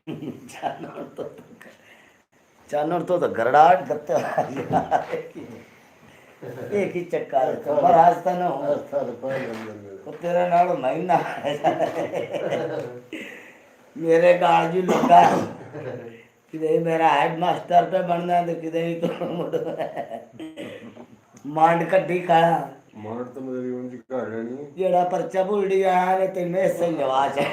जानवर तो जानवर तो घरड़ाहट करते एक ही चक्का खबर आज तक ना हो तो तेरा नाल महीना मेरे गाल जी लगा कि मेरा हेड मास्टर पे बनना है तो कि तो मांड कड्डी खाया मार तो मेरी उनकी कहानी जेड़ा परचा बुलडी आया ने ते में सही आवाज है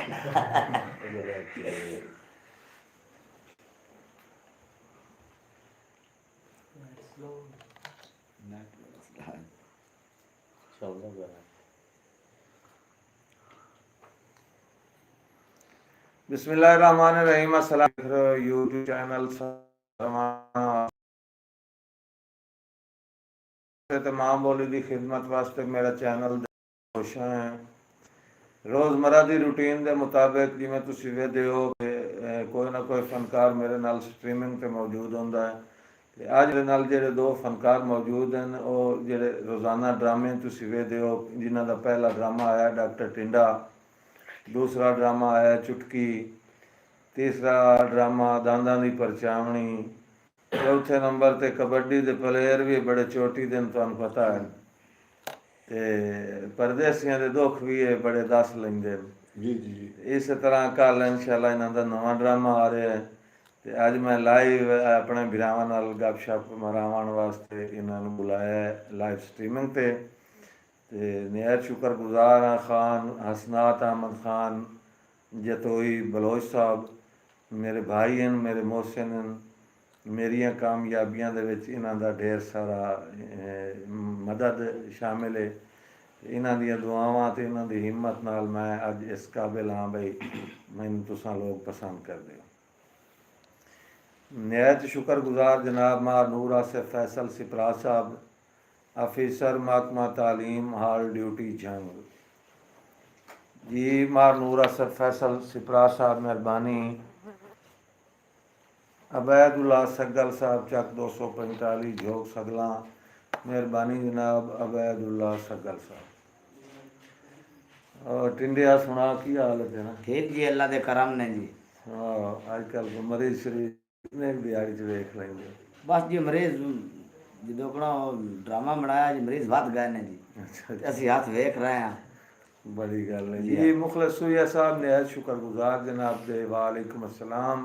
बिस्मिल्लाहिर्रहमानिर्रहीम। अस्सलाम यूट्यूब चैनल तमाम बोली की खिदमत वास्ते मेरा चैनल कोशिश है रोज़मर्रा की रूटीन के मुताबिक जिमें तुम वेखते हो कोई ना कोई फनकार मेरे नाल स्ट्रीमिंग पर मौजूद होंदा है। अज दे नाल जेडे दो फनकार मौजूद हैं वो जेडे रोज़ाना ड्रामे तुम वेखते हो जिन्हों का पहला ड्रामा आया डॉक्टर टिंडा, दूसरा ड्रामा आया चुटकी, तीसरा ड्रामा दांदा दी परछावनी, चौथे नंबर ते कबड्डी के प्लेयर भी बड़े चोटी दिन तुहानू पता है ते परदेसियों के दुख भी ये बड़े दस लेंदे जी जी जी इस तरह कल इंशाल्लाह इन्हों का नवा ड्रामा आ रहा है तो अज मैं लाइव अपने भरावां नाल गपशप मरावन वास्ते इन्होंने बुलाया है लाइव स्ट्रीमिंग पे नहायत शुक्रगुजार हाँ खान हसनात अहमद खान जतोई बलोच साहब मेरे भाई हैं मेरे मोहसिन हैं मेरिया कामयाबियां दे विच इन्हां दा ढेर सारा मदद शामिल है। इन्हां दियां दुआवां ते इन्हां दी हिम्मत नाल मैं अज इस काबिल हाँ बई मैनूं तुसां लोग पसंद करदे हो। नहायत शुक्रगुजार जनाब मार नूर आसिफ फैसल सिपरा साहब ऑफिसर महकमा तालीम हाल ड्यूटी जंग जी मार नूर आसिफ फैसल सिपरा साहब मेहरबानी। अबैदुल्ला सगल साहब चक 245 झोक सगला मेहरबानी जनाब अबैदुल्ला सगल साहब। और टिंडिया सुना की हाल है ना? ठीक जी अल्लाह दे करम ने जी। हाँ अजकल मरीज शरीर ने दिहाड़ी च वेख लेंगे बस जी मरीज जो ड्रामा बनाया जी मरीज वध गए ने जी असं हाथ वेख रहे हैं बड़ी गल है जी। मुखलिस सुइया साहब नहायत शुक्रगुजार जनाब दे वालेकुम अस्सलाम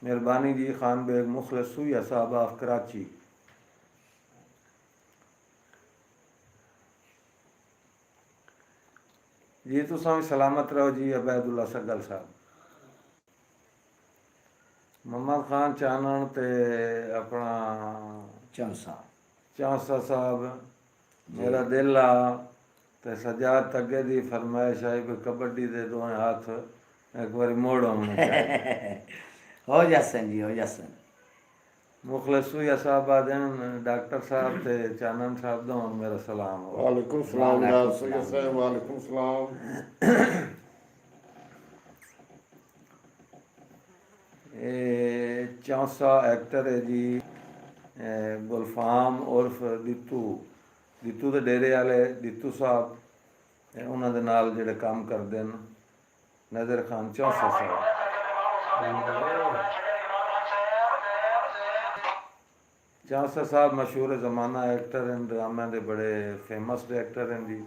मेहरबानी जी। खान बेग मुखलिस सुइया साहब ऑफ कराची जी तुसां भी सलामत रहो जी। अबैदुल्ला सगल साहब मोहम्मद खान चानन ते अपना चौंसा साहब मेरा दिल आ ते सजाद तगे दी फरमाइश आई भी कबड्डी दे दोवें हाथ एक बार मोड़ होने हो जासन जी हो जासन। मुखलिस सुइया साहब आदन डॉक्टर साहब ते चानन साहब दो मेरा सलाम हो। वालेकुम सलाम साहब वालेकुम सलाम। चौंसा एक्टर है जी गुलफाम उर्फ दित्तू दित्तू के डेरे वाले दित्तू साहब उन्होंने दे नाल जेड़े काम करते हैं नज़र खान चौंसा साहब। चौंसा साहब मशहूर ज़माना एक्टर हैं ड्रामे के बड़े फेमस एक्टर हैं जी।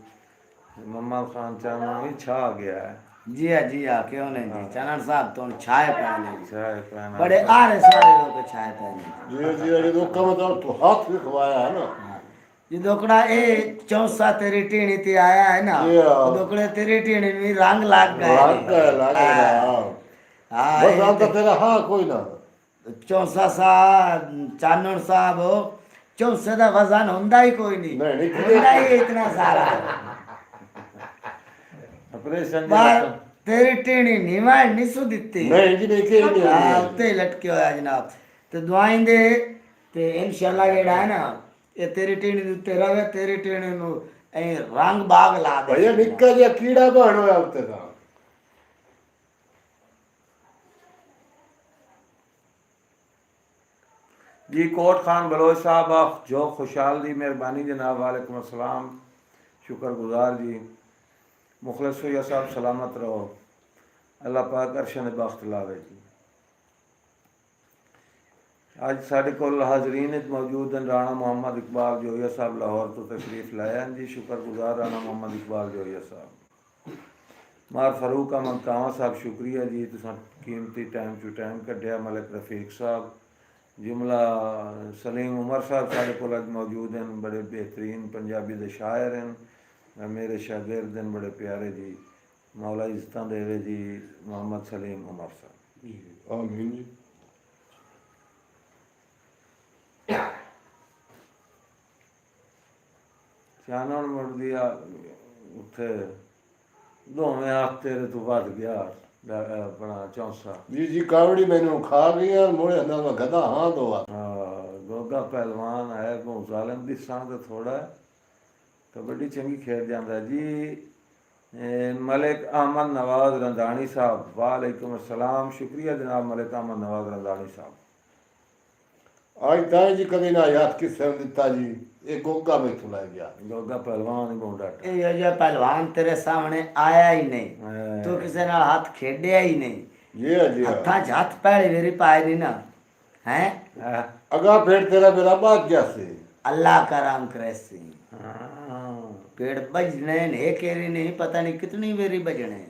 मोहम्मद खान चानन भी छा गया है जी हाँ क्यों नहीं जी चानन साहब तो छाए पहने छाए पहना बड़े आरे सारे लोग छाए पहने जी जी अरे दोका मतलब तो हाथ भी खवाया है ना ये दोकड़ा ए चौसा तेरी टीणी ते आया है ना तो दोकड़े तेरी टीणी में रंग लाग गए लग गया हाँ बस आप तो तेरा हाँ कोई ना चौसा साहब चानन साहब चौसे का वजन होंदा ही कोई नहीं नहीं इतना सारा ऑपरेशन तेरी टीणी नीवा नहीं सु दिती नहीं जी नहीं के उत्ते लटके होया जनाब ते दवाई दे ते इंशाल्लाह जेड़ा है ना ये तेरी टीणी दे उत्ते रवे तेरी टीणी नु ए रंग बाग ला दे भैया निक्का जिहा कीड़ा बन होया उत्ते दा जी। कोट खान बलोच साहब आप जो खुशहाल दी मेहरबानी जनाब वालेकुम अस्सलाम शुक्रगुजार जी। मुखलिस सुइया साहब सलामत रहो अल्लाह पाक अर्शन बख्त लावे जी। ਅੱਜ ਸਾਡੇ ਕੋਲ ਹਾਜ਼ਰੀਨ ਵਿੱਚ ਮੌਜੂਦ ਹਨ ਰਾਣਾ ਮੁਹੰਮਦ ਇਕਬਾਲ ਜੋਈਆ ਸਾਹਿਬ ਲਾਹੌਰ ਤੋਂ ਤਸ਼ਰੀਫ ਲਾਏ ਹਨ ਜੀ। ਸ਼ੁਕਰਗੁਜ਼ਾਰ ਰਾਣਾ ਮੁਹੰਮਦ ਇਕਬਾਲ ਜੋਈਆ ਸਾਹਿਬ। ਮਾਰ ਫਾਰੂਕ ਅਹਿਮਦ ਕਾਵਾਂ ਸਾਹਿਬ ਸ਼ੁਕਰੀਆ ਜੀ, ਤੁਸੀਂ ਕੀਮਤੀ ਟਾਈਮ ਟੂ ਟਾਈਮ ਕੱਢਿਆ। ਮਲਿਕ ਰਫੀਕ ਸਾਹਿਬ जुमला सलीम उमर साहब साढ़े को अज मौजूद हैं, बड़े बेहतरीन पंजाबी दे शायर हैं, मेरे शागिर्द हैं बड़े प्यारे जी। मौला इज्जत देवे जी मोहम्मद सलीम उमर साहब। आमीन जी। चानन मुड़ दिया उत्थे दोवें हाथ तेरे तो बद गया अपना चौंसा जी कावड़ी मैनू खा गई मुड़े ना मैं गधा हाँ दो गोगा पहलवान है को जालिम दिसा तो थोड़ा कबड्डी चंगी खेल जाता जी। मलिक अहमद नवाज रंधानी साहब वालेकुम अस्सलाम, शुक्रिया जनाब मलिक अहमद नवाज रंधानी साहब। आज ताई जी कभी ना याद किसे दिता जी, ये गोगा में चला गया। गोगा पहलवान ही बहुत डट ये जो पहलवान तेरे सामने आया ही नहीं, तू किसी नाल हाथ खेडिया ही नहीं, जी हथा च हाथ पैड़े मेरी पाए नहीं ना हैं। अगा पेड़ तेरा मेरा बात क्या से अल्लाह का राम करे सी पेड़ बजने ने केरी नहीं, पता नहीं कितनी मेरी बजने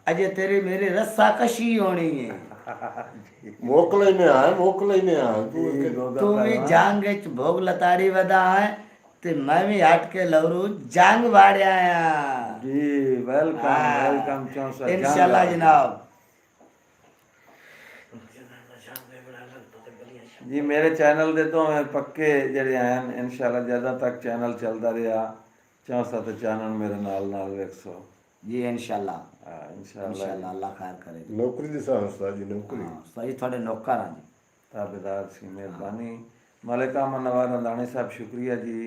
अजय तेरी मेरी रस्सा कशी होनी है। मोकले में आए तू भी जांग च भोग लताड़ी वदा है ते मैं भी हट के लवरू जांग वाड़ आया जी। वेलकम वेलकम चौंसा इंशाल्लाह जनाब जी। मेरे चैनल दे तो मैं पक्के जड़े हैं इंशाल्लाह ज़्यादा तक चैनल चलता रहा। चौंसा तो चैनल मेरे नाल नाल वेखो जी इंशाल्लाह इंशाल्लाह इंशाल्लाह अल्लाह खैर करे। नौकरी दी संस्था जी नौकरी सही थोड़े नौकर हैं जी, ताबेदार सी मेहरबानी। मलिक अहमद नवाज रंधानी साहब शुक्रिया जी।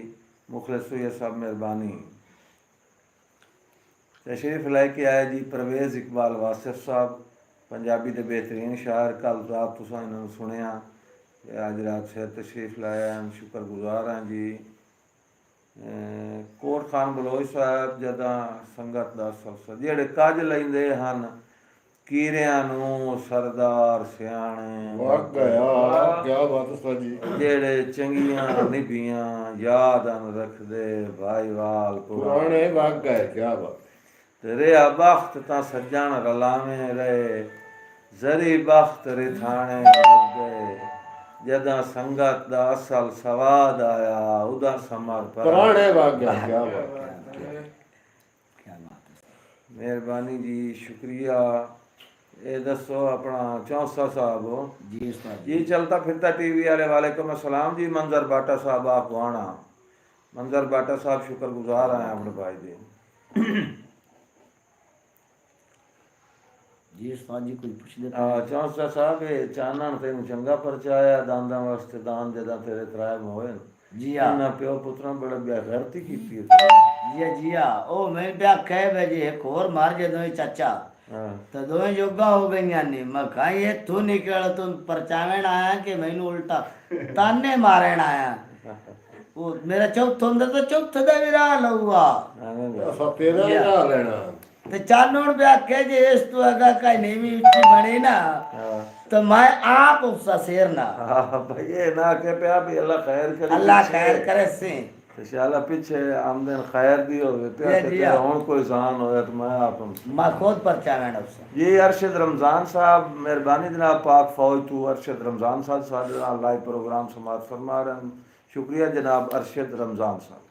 मुखलिस हुई साहब मेहरबानी। तशरीफ लेके आए जी परवेज़ इकबाल वासिफ साहब पंजाबी के बेहतरीन शायर। कल रात तुसां इन्होंने सुनिया, अज रात फिर तशरीफ लाया हैं, शुक्रगुजार हैं जी। कोट खान बलोच साहब जदा संगत का सलसल जेड़े कज लेंदे हन कीरियां नूं सरदार सियाणे वाह गया क्या बात है जी। जेड़े चंगियां निभियां याद रखदे भाईवाल पुराने वाह गए क्या बात। तेरे बख्त ता सज्जन रलावे रहे जरी बख्त रिथाने लग गए जदा संगत दा असल सवाद आया उदा समर पर पुराने वाह गया क्या बात। क्या बात है। मेहरबानी जी शुक्रिया। ये दसो अपना चौंसा साहब जी उस्ताद जी चलता फिरता टीवी वाले वालेकुम अस्सलाम जी। मंजर बाटा साहब आप गुआना मंजर बाटा साहब शुक्रगुजार हैं अपने भाई दे जी उस्ताद जी कोई पूछ दे चौंसा साहब ये चानन तेन चंगा परचाया दांदा वास्ते दान जदा तेरे त्रायब होए जी हाँ ना प्यो पुत्रा बड़ा बेगैरती कीती जी हाँ ओ मैं ब्याह कह बजे एक और मार जे दो चाचा तो दोवें योगा हो गई ने मैं कहा ये तू निकल तुम परचावेण आया कि मैनू उल्टा ताने मारेण आया। वो मेरा चौथ होंदा तो चौथ दा भी राह लऊआ असा तेरा ही ना लेना ते चानोड़ ब्याह कह जे इस तो अगा का नीवी ऊंची बनी ना तो मैं आप उसका शेर ना भाई ये ना के प्या भी अल्लाह खैर करे अल्लाह खैर करे से इंशाल्लाह पीछे आमदन खैर दी हो प्या ते हुन कोई जान होया तो मैं आप मैं खुद परचावेण उसका जी। अरशद रमज़ान साहब मेहरबानी जनाब पाक फौज तू अरशद रमज़ान साहब साडे नाल लाइव प्रोग्राम समाप्त फरमा रहे हैं। शुक्रिया जनाब अरशद रमज़ान साहब।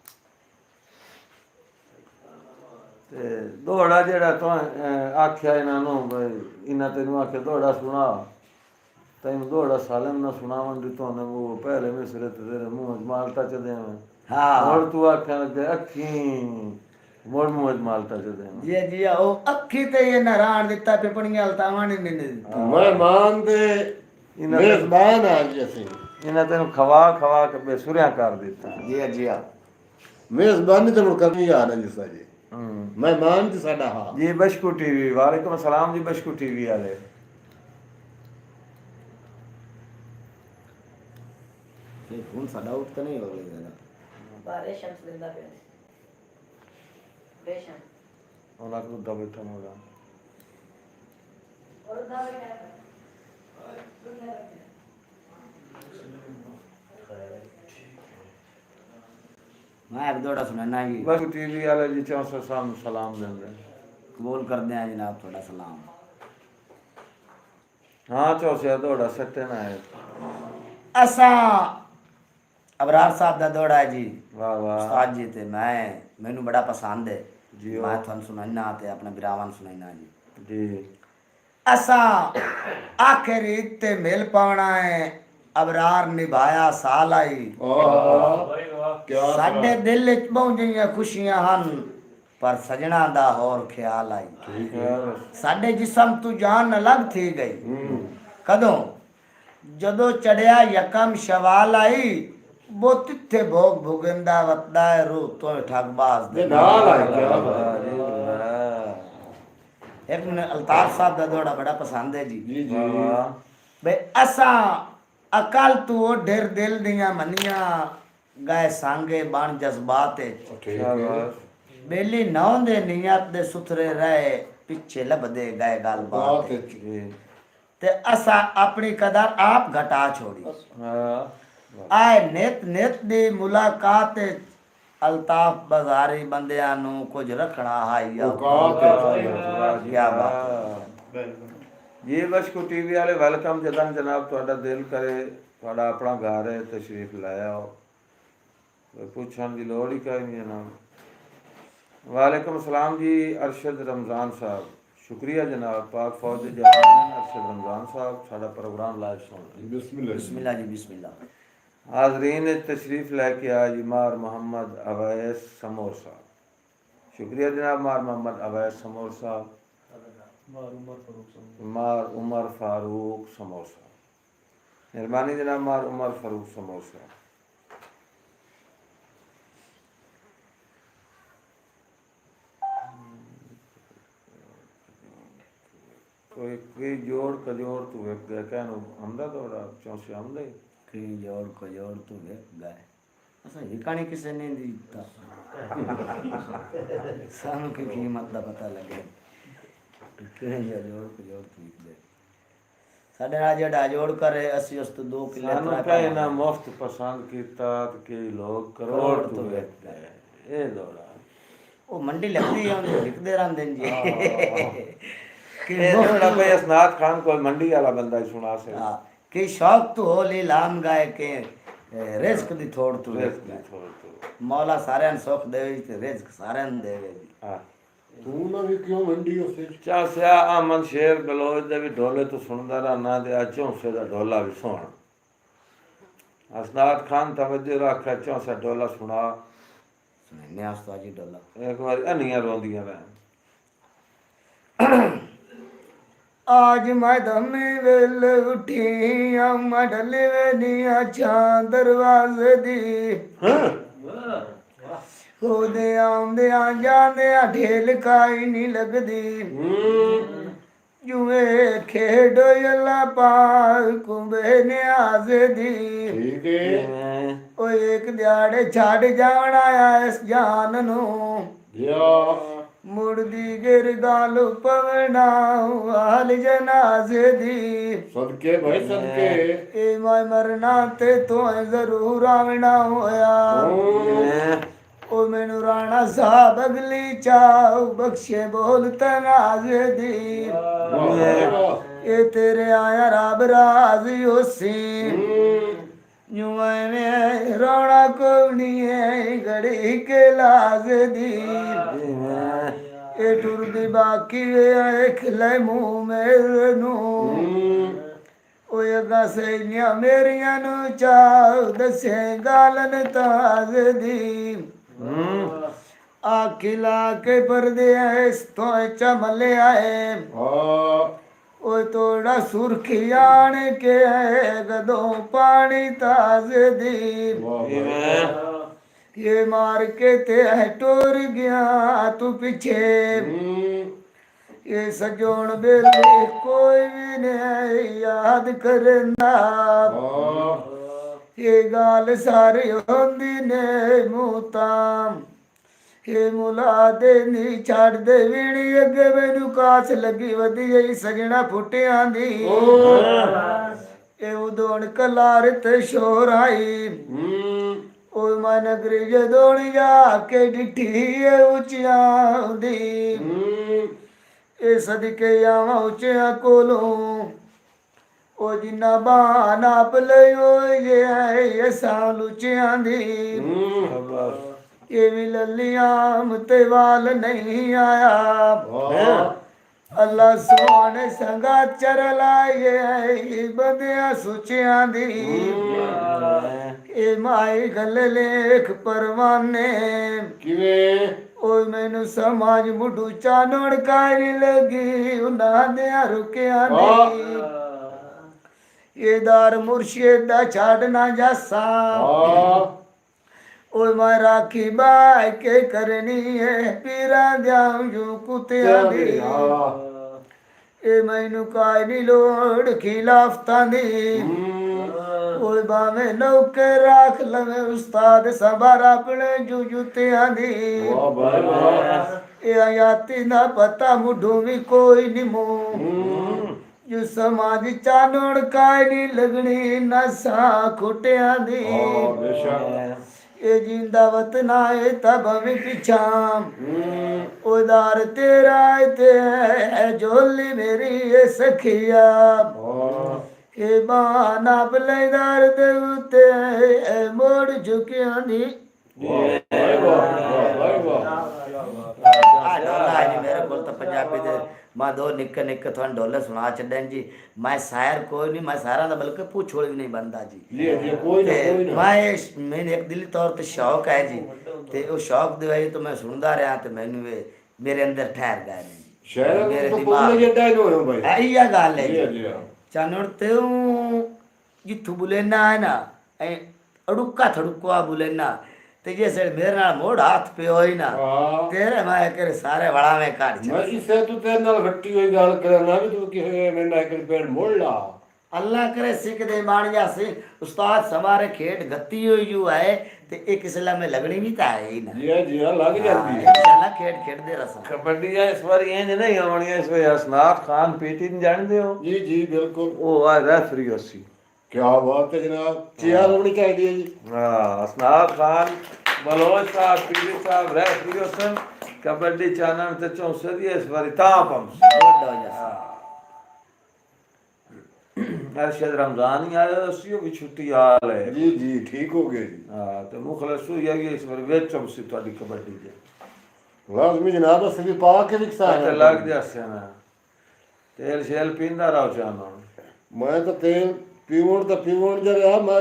ते दौड़ा जेड़ा तो आख्या इन्हों इन्हें तेन आख्या दौड़ा सुना तेन दौड़ा सालम ना सुनावन दी तो वो पहले मिसरे तेरे मुँह मालटा च दे हाँ और तू आख्या लगे अखी मोड़ मुँह मालटा च दे जी ओ अखी ते ये नारायण दिता पिपणियां अलतावान ने दिता मेहमान दे मेजबान आज जैसे इन्हें तेन खवा खवा के बेसुरिया कर दिता जी हाँ मेजबानी तो करनी आ रहा जिसा जी मेहमान जी साडा हाँ जी। बशकू टीवी वालेकुम अस्सलाम जी। बशकू टीवी वाले ये फोन साडा उठ तो नहीं हो गया जरा बारिश शम्स जिंदा पे बेशम ਉਹਨਾਂ ਕੋਲ ਦਾ ਬੈਠਾ ਹੋਣਾ और दावे क्या मैं एक दोड़ा सुनाना जी। बस टीवी वाले जी चौंसठ साहब सलाम देंगे। कबूल कर दें जनाब थोड़ा सलाम। हाँ चौसे दोड़ा सट्टे ना है। असा अबरार साहब दा दोड़ा है जी। वाह वाह उस्ताद जी ते मैनू बड़ा पसंद है जी। मैं थोड़ा सुनाना ते अपने बिरावान सुनाना जी। जी असा आखिर ईद ते मिल पाना है अबरार निभाया साल आई। क्या साडे दिल विच बहुत जिहियां खुशियां हन पर सजना दा होर ख्याल आई। ठीक है। साडे जिस्म तू जान अलग थी गई कदों जदों चढ़िया यकम शवाल आई वो तिथे भोग भुगंदा वतदा है रूह तो ठगबाज दे नाल आई। क्या बात। वाह जी वाह। एक मैंने अल्ताफ साहब दा दोड़ा बड़ा पसंद है जी। जी वाह जी। वाह। बे असा अकल तू ढेर दिल दियां मनिया गए सांगे बन जज्बात ठीक क्या है। बात। बेली नौ दे नियत दे सुथरे रहे पिछे लभदे गए गल बात बात है। जी ते असा अपनी कदर आप घटा छोड़ी हाँ आए नित नित दी मुलाकात अल्ताफ बाजारी बंदियां नू कुछ रखना हाई औकात है। वाह जी क्या वाह। जी बस को टीवी वाले वेलकम जदन जनाब ਤੁਹਾਡਾ ਦਿਲ ਕਰੇ ਤੁਹਾਡਾ ਆਪਣਾ ਘਰ ਹੈ ਤਸ਼ਰੀਫ ਲਾਇਆ ਹੋ कोई पूछने की लोड़ ही कोई नहीं जनाब। वालेकुम सलाम जी अरशद रमज़ान साहब शुक्रिया जनाब पाक फौज के जवान अरशद रमज़ान साहब साड़ा प्रोग्राम लाइव सुन रहे। बिस्मिल्लाह। बिस्मिल्लाह जी बिस्मिल्लाह। हाजरीन तशरीफ़ लेके आज मार मोहम्मद अवैस समोर साहब शुक्रिया जनाब मार मोहम्मद अवैस समोर साहब मार उमर फारूक समोर साहब मेहरबानी जनाब मार उमर फारूक समोर साहब। कोई जोड़ कजोड़ तू वेख गया कहनो आमदा थोड़ा चौंसे आमदा ही कहीं जोड़ को जोड़ तू वेख गए असा ये कहानी किसे नहीं दीता सानू की कीमत दा पता लगे कहीं जोड़ को जोड़ तू वेख गए साडे नाल जेड़ा जोड़ करे असी उस तो 2 किले सानू कहे ना मुफ्त पसंद कीता ते कई लोग करोड़ तू वेख गए ए दौड़ा ओ मंडी लगदी है उन लिखदे रहंदे जी कि ए दौड़ा पे असनाद खान कोई मंडी वाला बंदा ही सुना से हाँ, कि शौक तू होली लाम गाए के रिस्क दी थोड़ तू वेख रेस गए थोड़ तो मौला सारे सुख देवे ते रिस्क सारे देवे जी। हां तू ना भी क्यों मंडी उसे। चासिया अमन शेर बलोच दे भी ढोले तो सुनदा रहना ते आज चौंसे दा ढोला भी सुन असनाद खान तवज्जो रख चौंसा ढोला सुना सुनने आस्ता जी डोला एक बार अनियां रोंदियां रह आज मदमी वेल उठी मडले वेनिया चां दरवाजे दी होदे आंदे जांदे ढेल काई नहीं लगदी जुए खेडो यल्ला पार कुंबे न्याज दी ठीक है। ओ एक दिहाड़े छड़ जावना आया इस जान नू या मुड़दी गिर गाल पवना हाल जनाजे दी सदके भाई सदके। ए मैं मरना ते तो जरूर आवना होया ओ मैनू राणा साहब अगली चाओ बख्शे बोल तनाजे दी ए तेरे आया रब राजी होसी यूं में रोना कोनी है घड़ी के लाज दी ए टुरदी बाकी वे खिले मुंह मेरे नू ओए गा सैनिया मेरिया नू चाओ दसे गालन ताज दी आखिला के पर्दे इस तो चमले आए हाँ ओ तोड़ा सुर्खी आन के गदों पानी ताजे दी ये मार के ते टोर गया तू पीछे ये सजोन बेले कोई भी नहीं याद करना ये गाल सारी होंदी ने मुताम ये मुला दे नी छड़ दे वीणी अगे मैनू कास लगी वधी गई सजना फुटियां दी ये उदोन कलार ते शोर आई ਓਏ ਮੈਂ ਨਗਰੀ ਜਦੋਂ ਜਾ ਕੇ ਡਿੱਠੀ ਏ ਉੱਚਿਆਂ ਦੀ ਇਹ ਸਦਕੇ ਆਵਾਂ ਉੱਚਿਆਂ ਕੋਲੋਂ ਉਹ ਜਿੰਨਾ ਬਾਹ ਨਾਪ ਲਿਓ ਇਹ ਸਾਲ ਉੱਚਿਆਂ ਦੀ ਇਹ ਵੀ ਲੱਲੀਆਂ ਮਤੇ ਵਾਲ ਨਹੀਂ ਆਇਆ ਅੱਲਾ ਸੋਹਣੇ ਸੰਗਾ ਚਰ ਲਾਏ ਬੰਦਿਆਂ ਸੁਚਿਆਂ ਦੀ ਇਹ ਮਾਈ ਗੱਲ ਲੇਖ ਪਰਵਾਨੇ ਕਿਵੇਂ ਓਏ ਮੈਨੂੰ ਸਮਾਜ ਮੁੱਢੂ ਚਾਨਣ ਕਾਇ ਲੱਗੀ ਉਹਨਾਂ ਦੇ ਰੁਕਿਆ ਨਹੀਂ ਇਹ ਦਾਰ ਮੁਰਸ਼ਿਦ ਦਾ ਛੱਡ ਨਾ ਜਾਸਾ ਓਏ ਮੈਂ ਰਾਖੀ ਬਾਈ ਕੇ ਕਰਨੀ ਹੈ ਪੀਰਾਂ ਦਿਆਂ ਜੂ ਕੁੱਤਿਆਂ ਦੀ ਇਹ ਮੈਨੂੰ ਕਾਇ ਨਹੀਂ ਲੋੜ ਖਿਲਾਫਤਾਂ ਦੀ ਓਏ ਬਾਵੇਂ ਨੌਕੇ ਰੱਖ ਲਵੇਂ ਉਸਤਾਦ ਸਬਰ ਆਪਣੇ ਜੂ ਜੁੱਤਿਆਂ ਦੀ ਇਹ ਆਇਆਤੀ ਨਾ ਪਤਾ ਮੁੱਢੂ ਵੀ ਕੋਈ ਨਹੀਂ ਮੂੰਹ ਜੋ ਸਮਾਜ ਚਾਨਣ ਕਾਇ ਨਹੀਂ ਲੱਗਣੀ ਨਸਾਂ ਖੁੱਟਿਆਂ ਦੀ ਇਹ ਜਿੰਦਾ ਵਤਨਾ ਇਹ ਤਬ ਵੀ ਪਿਛਾਂ ਉਦਾਰ ਤੇਰਾ ਤੇ ਝੋਲੀ ਮੇਰੀ ਇਹ ਸਖੀਆ ਇਹ ਬਾਨਾ ਬਲੇਦਾਰ ਦੇ ਉੱਤੇ ਮੋੜ ਝੁਕਿਆ ਨੀ मेरे को तो पंजाबी दे मैं दो निक्के निक्के थोड़े ढोले सुना छड़न जी मैं शायर कोई नहीं मैं सारा दा बल्कि पूछोड़ भी नहीं बनता जी मैं एक दिली तौर पे शौक है जी ते वो शौक दी वजह तो मैं सुनदा रहा ते मैनू मेरे अंदर ठहर गए ਸ਼ਹਿਰ मेरे ਤੋਂ दिमाग ਬੋਲਣੇ ਜੱਟਾ ਨੂੰ ਹੋਇਆ ਭਾਈ ऐया गल है चानण ते जिथू बुलेना है ना ऐ अड़ुक्का थड़ुक्का बुलेना ते जैसे मेरे नाल मोड़ हाथ पे होई ना तेरे मैं करे सारे बड़ा में काट ਮੈਂ ਇਸੇ ਤੂੰ ਤੇਰੇ ਨਾਲ ਘੱਟੀ ਹੋਈ ਗੱਲ ਕਰਨਾ ਵੀ ਤੂੰ ਕਿਸੇ ਨੇ ਨਾ ਇੱਕ ਪੇੜ ਮੋੜ ਲਾ अल्लाह करे सिख दे माणिया से उस्ताद सवारे खेड गत्ती हुई यू है ते एक इसला में लगनी भी ता है ही ना ਜੀ ਲੱਗ ਜਾਂਦੀ ਹੈ इंशाल्लाह खेड खेड दे रसा कबड्डी इस बार ये नहीं आनी इस बार हसनात खान पीटी नहीं जानते हो ਜੀ ਜੀ ਬਿਲਕੁਲ वो आ रेफरी होसी क्या बात है जनाब चेयर होनी चाहिए जी हाँ हसनात खान बलोच साहब पीटी साहब रेफरी होसन कबड्डी चैनल ते 64 इस बार ताप हम गुड हो जा अरशद रमजान ही आया उसी भी छुट्टी हाल है जी जी ठीक हो गए जी हाँ तो मुखलस हुई है कि इस बार वेच चमसी ਤੁਹਾਡੀ कबड्डी दे लाजमी जनाब असली पा के विकसा ਤੇ ਲੱਗ ਜਾਸੇ ਨਾ ਤੇਲ ਸ਼ੇਲ ਪੀਂਦਾ ਰਹੋ ਚਾਨੋ मैं तो तेल पीवण जब रहा मैं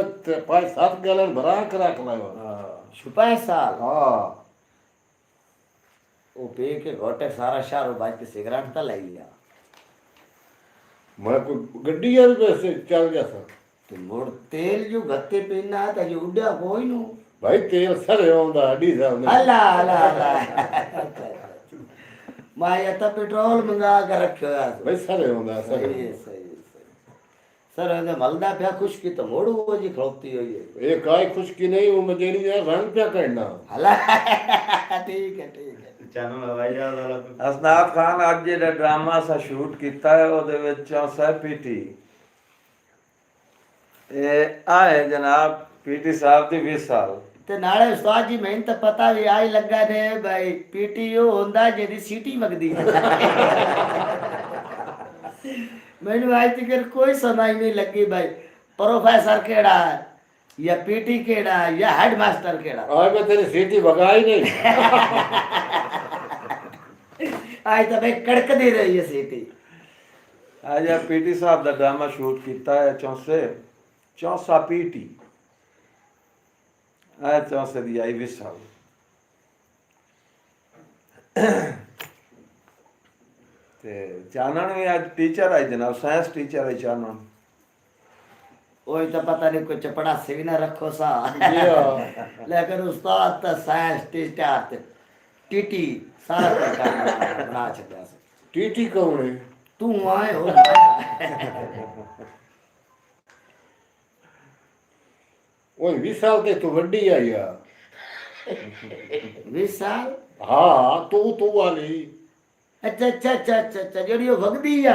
5-7 गैलन भरा के रख लाया ਹਾਂ छुपाए साल हाँ वो पी के घोटे सारा शारो बाज के सिगरेट तो ले लिया मैं कोई गड्डी है वैसे चल जा सर तो मोड़ तेल जो गत्ते पीना था जो उड़ा कोई नु भाई तेल सर आंदा डीजल नहीं अल्लाह अल्लाह अल्लाह मैं ये तो पेट्रोल मंगा के रखो है भाई सर आंदा सर सही सही सर ये मलदा पे खुश की तो मोड़ वो जी खड़ोती हुई है ये काय खुशकी नहीं हूं मैं जेनी यार रंग पे करना अल्लाह ठीक है ਚੈਨਲ ਹਵਾਈ ਜਹਾਜ਼ ਵਾਲਾ ਹਸਨਾਤ ਖਾਨ ਅੱਜ ਜਿਹੜਾ ਡਰਾਮਾ ਸਾ ਸ਼ੂਟ ਕੀਤਾ ਹੈ ਉਹਦੇ ਵਿੱਚ ਚੌਂਸਾ ਪੀਟੀ ਇਹ ਆਏ ਜਨਾਬ ਪੀਟੀ ਸਾਹਿਬ ਦੀ 20 ਸਾਲ ਤੇ ਨਾਲੇ ਉਸਤਾਦ ਜੀ ਮੈਨੂੰ ਤਾਂ ਪਤਾ ਵੀ ਆਈ ਲੱਗਾ ਨੇ ਭਾਈ ਪੀਟੀਓ ਹੁੰਦਾ ਜਿਹਦੀ ਸੀਟੀ ਵਗਦੀ ਮੈਨੂੰ ਅੱਜ ਤੱਕ ਕੋਈ ਸਮਝ ਨਹੀਂ ਲੱਗੀ ਭਾਈ प्रोफेसर केड़ा है या पीटी केड़ा है या हेडमास्टर केड़ा आज मैं तेरी सीटी भगाई नहीं आज तो भाई कड़क दी रही है सीटी ਅੱਜ ਪੀਟੀ ਸਾਹਿਬ ਦਾ ਡਰਾਮਾ ਸ਼ੂਟ ਕੀਤਾ ਹੈ ਚੌਂਸਾ ਪੀਟੀ ਆ ਚੌਂਸੇ ਦੀ ਆਈ 20 ਸਾਲ ਤੇ ਚਾਨਣ ਵੀ ਅੱਜ ਟੀਚਰ ਆਈ ਜਨਾਬ ਸਾਇੰਸ ਟੀਚਰ ਆਈ ਚਾਨਣ वही तो पता नहीं कुछ चपड़ा से भी ना रखो सा लेकिन उस्ताद तो साइंस टीचर टीटी सारा बना छड़ा टीटी कौन है तू आए हो वो 20 साल ते तू वड्डी आई यार 20 साल हाँ तू वाली अच्छा अच्छा अच्छा अच्छा अच्छा जेड़ी वो भगदी आ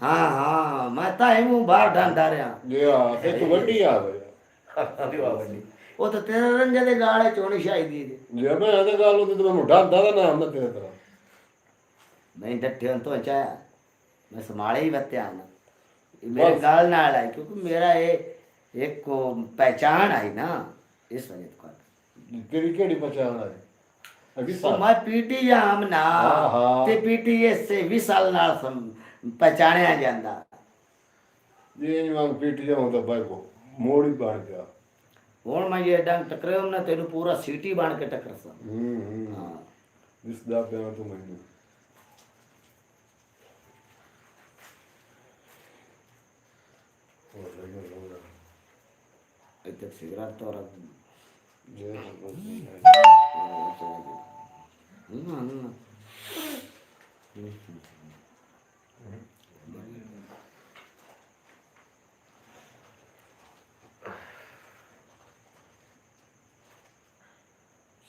हाँ हाँ मैं ता हूँ बाहर ढांढा रहा या ते तू वड्डी आ गई ਉਹ ਤਾਂ ਤੇਰੇ ਰੰਜੇ ਦੇ ਗਾਲੇ ਚੋਣੀ ਸ਼ਾਇਦੀ ਦੇ ਜੇ ਮੈਂ ਇਹਦੇ ਗੱਲ ਹੁੰਦੀ ਤਾਂ ਮੈਂ ਮੁੰਡਾ ਦਾਦਾ ਨਾ ਹੁੰਦਾ ਤੇਰੇ ਤਰ੍ਹਾਂ ਮੈਂ ਡੱਠੇ ਤੋਂ ਚਾਇਆ ਮੈਂ ਸੰਭਾਲੇ ਹੀ ਬਤਿਆ ਨਾ मेरे गाल ना आई क्योंकि मेरा ये एक को पहचान आई ना इस वजह से तेरी केड़ी पहचान है अभी तो मैं पीटी जाम ना ते पीटी से 20 साल नाल पहचाने जांदा ये नहीं मांग पीटी जाऊं तो भाई को मोड़ी बाढ़ गया हुण मैं ये डंग टकरे ना तेनु पूरा सीटी बांध के टकर सा हां इस दा पे तो मैं इतने सिगरेट तो रख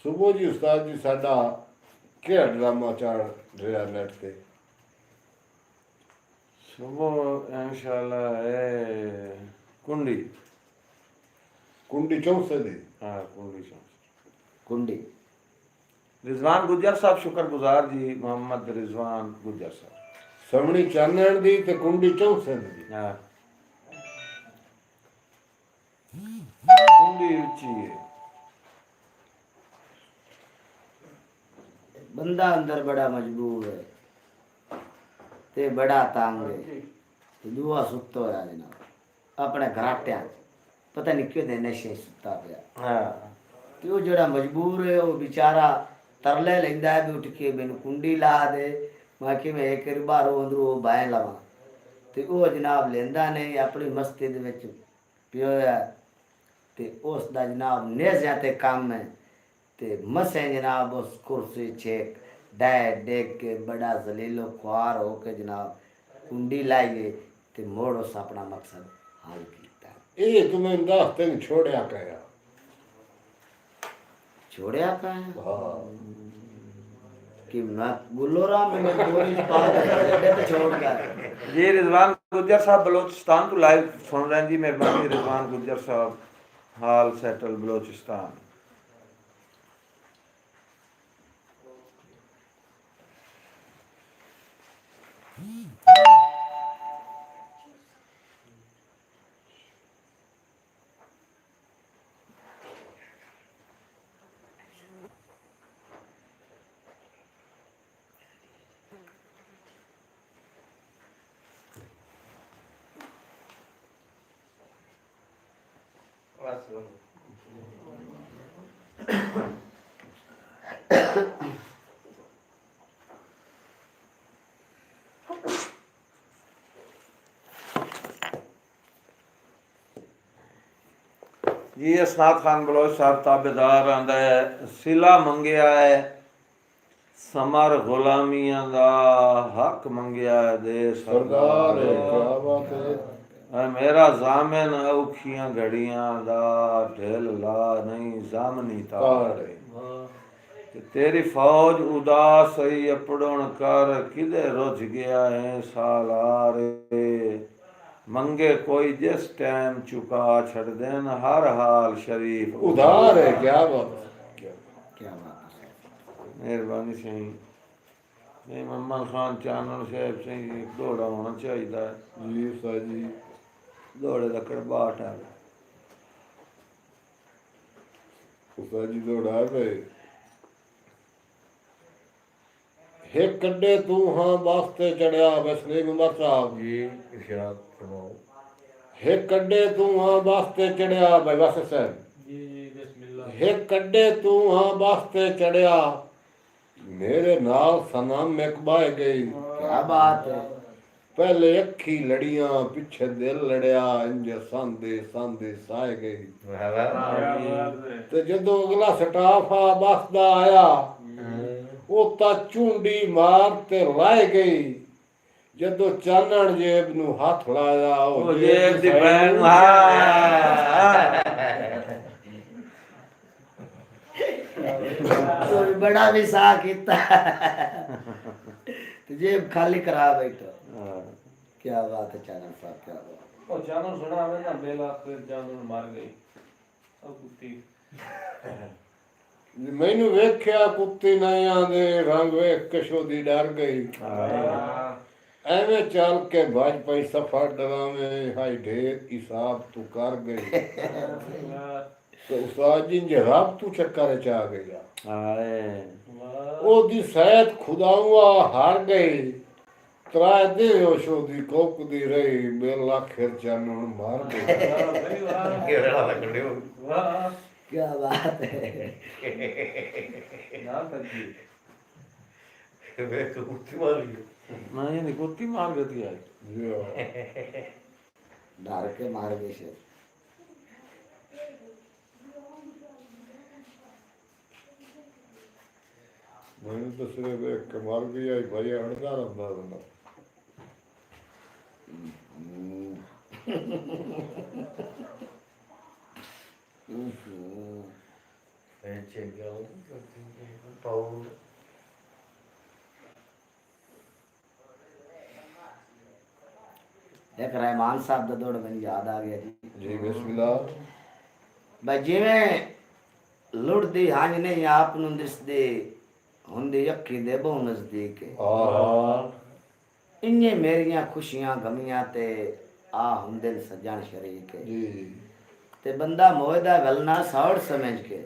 सुबह जी उस्ताद जी साडा क्या ड्रामा चाड़ रहा नेट पे सुबह इंशाल्लाह है कुंडी कुंडी चौसे दी हाँ कुंडी कुंडी रिजवान गुज्जर साहब शुक्रगुजार जी मोहम्मद रिजवान गुज्जर साहब समणी चानण दी ते कुंडी चौसे दी हाँ कुंडी ऊंची है बंदा अंदर बड़ा मजबूर है ते बड़ा तंग है ते दुआ सुत्तो है जनाब अपने घराटिया पता नहीं क्यों दे नशे सुत्ता पिया हाँ ते वो जड़ा मजबूर है वो बेचारा तरले लेंदा है भी उठ के मैनू कुंडी ला दे मैं कि मैं एक बार अंदर वो बाएं लवा ते वो जनाब लेंदा नहीं अपनी मस्ती दे विच पियो है ते उस दा जनाब नेज़ियां ते काम है ते मसे जनाब उस कुर्सी छेक डाय देख के बड़ा जलीलो ख्वार हो के जनाब कुंडी लाइए ते मोड़ उस अपना मकसद हाल किया ये तुम्हें दस दिन छोड़या कया छोड़या का है हाँ कि मैं गुल्लोरा में मजबूरी पा के तो छोड़ गया जी रिजवान गुज्जर साहब बलोचिस्तान तो लाइव सुन रहे हैं जी मेहरबानी रिजवान गुज्जर साहब हाल सेटल बलोचिस्तान जी असनाद खान बलोच साहब ताबेदार आंदा है सिला मंगया है समर गुलामियां दा हक मंगया है दे सरदार क्या बात है ऐ मेरा जामिन औखियां घड़ियां दा ढेल ला नहीं जामनी तार ते तेरी फौज उदास ही अपड़न कर किदे रुझ गया है सालार मंगे कोई जिस टाइम चुका छड़ देन हर हाल शरीफ उधार है क्या बात है क्या बात है मेहरबानी सही नहीं मम्मन खान चानन साहब सही दौड़ा होना चाहिए जी उस्ताद जी दौड़े का कड़बाट है उस्ताद जी दौड़ा पे एक कड्डे तू हाँ वास्ते चढ़िया वसलीम उमर साहब जी इरशाद फरमाओ एक कड्डे तू हाँ वास्ते चढ़िया भाई वासे साहब जी जी बिस्मिल्लाह एक कड्डे तू हाँ वास्ते चढ़िया मेरे नाल सनम मकबाए गई क्या बात है पहले अखी लड़ियां पीछे दिल लड़िया इंज सांदे सांदे साए गई वाह वाह ते जदों अगला स्टाफ आ बसदा आया ਉਹ ਤਾਂ ਝੁੰਡੀ ਮਾਰ ਤੇ ਲਾਇ ਗਈ ਜਦੋਂ ਚਾਨਣ ਜੇਬ ਨੂੰ ਹੱਥ ਲਾਇਆ ਉਹ ਜੇਬ ਦੀ ਭੈਣ ਹਾਂ तो बड़ा भी सा किता तो जेब खाली करा बैठो क्या बात है चानन साहब क्या बात ਉਹ ਜਾਨੋ ਸੁਣਾ ਵੇ ਨਾ ਬੇਲਾ ਫਿਰ ਜਾਨੋ ਮਾਰ ਗਈ ਉਹ ਕੁੱਤੀ ਮੈਨੂੰ ਵੇਖਿਆ ਕੁੱਤੀ ਨਾਈਆਂ ਦੇ ਰੰਗ ਵੇਖ ਕਸ਼ੋ ਦੀ ਡਰ ਗਈ ਐਵੇਂ ਚੱਲ ਕੇ ਭੱਜ ਪਈ ਸਫਾ ਡਰਾਵੇਂ ਹਾਈ ਢੇਰ ਹਿਸਾਬ ਤੂੰ ਕਰ ਗਈ ਤੇ ਉਸਤਾਦ ਜੀ ਜੇ ਰੱਬ ਤੂੰ ਚੱਕਰ ਚ ਆ ਗਿਆ ਹਾਏ ਉਹਦੀ ਸਹਿਤ ਖੁਦਾਵਾ ਹਾਰ ਗਈ ਤਰਾ ਦੇ ਹੋਸ਼ੋ ਦੀ ਕੋਕਦੀ ਰਹੀ ਮੇਲਾ ਖਿਰ ਚਾਨਣ ਮਾਰ ਗਈ ਕਿਹੜਾ ਲੱਗਣੇ ਹੋ ਵਾਹ ਕੀ ਬਾਤ ਹੈ ਨਾ ਕੱਜੀ ਵੇ ਕੁੱਤੀ ਮਾਰੀ ਨਾ ਇਹ ਕੁੱਤੀ ਮਾਰ ਗਈ ਹੈ ਡਰ ਕੇ ਮਾਰ ਗਏ शेर ਮੈਨੂੰ ਤਾਂ ਸਿਰੇ ਵੇਖ ਕੇ ਮਰ ਗਈ ਆਈ ਭਾਈ ਹੜਦਾ ਰਹਿੰਦਾ ਬੰਦਾ ਐਚੇ ਗਿਆ ਪਾਉ ਇੱਕ ਰਹਿਮਾਨ ਸਾਹਿਬ ਦਾ ਦੌੜ ਮੈਨੂੰ ਯਾਦ ਆ ਗਿਆ ਜੀ ਜੀ ਬਿਸਮਿਲ੍ਲਾ ਬਈ ਜਿਵੇਂ ਲੁੱਟਦੀ ਹੰਝ ਨਹੀਂ ਆਪ ਨੂੰ ਦਿਸਦੇ ਹੁੰਦੀ ਅੱਖੀ ਦੇ ਬਹੁ ਨਜ਼ਦੀਕ ਆਹ ਇੰਨੇ ਮੇਰੀਆਂ ਖੁਸ਼ੀਆਂ ਗਮੀਆਂ ਤੇ ਆ ਹੁੰਦੇ ਨੇ ਸੱਜਣ ਸ਼ਰੀਕ ਜੀ ਤੇ ਬੰਦਾ ਮੋਏ ਦਾ ਗਲਣਾ ਸੌੜ ਸਮਝ ਕੇ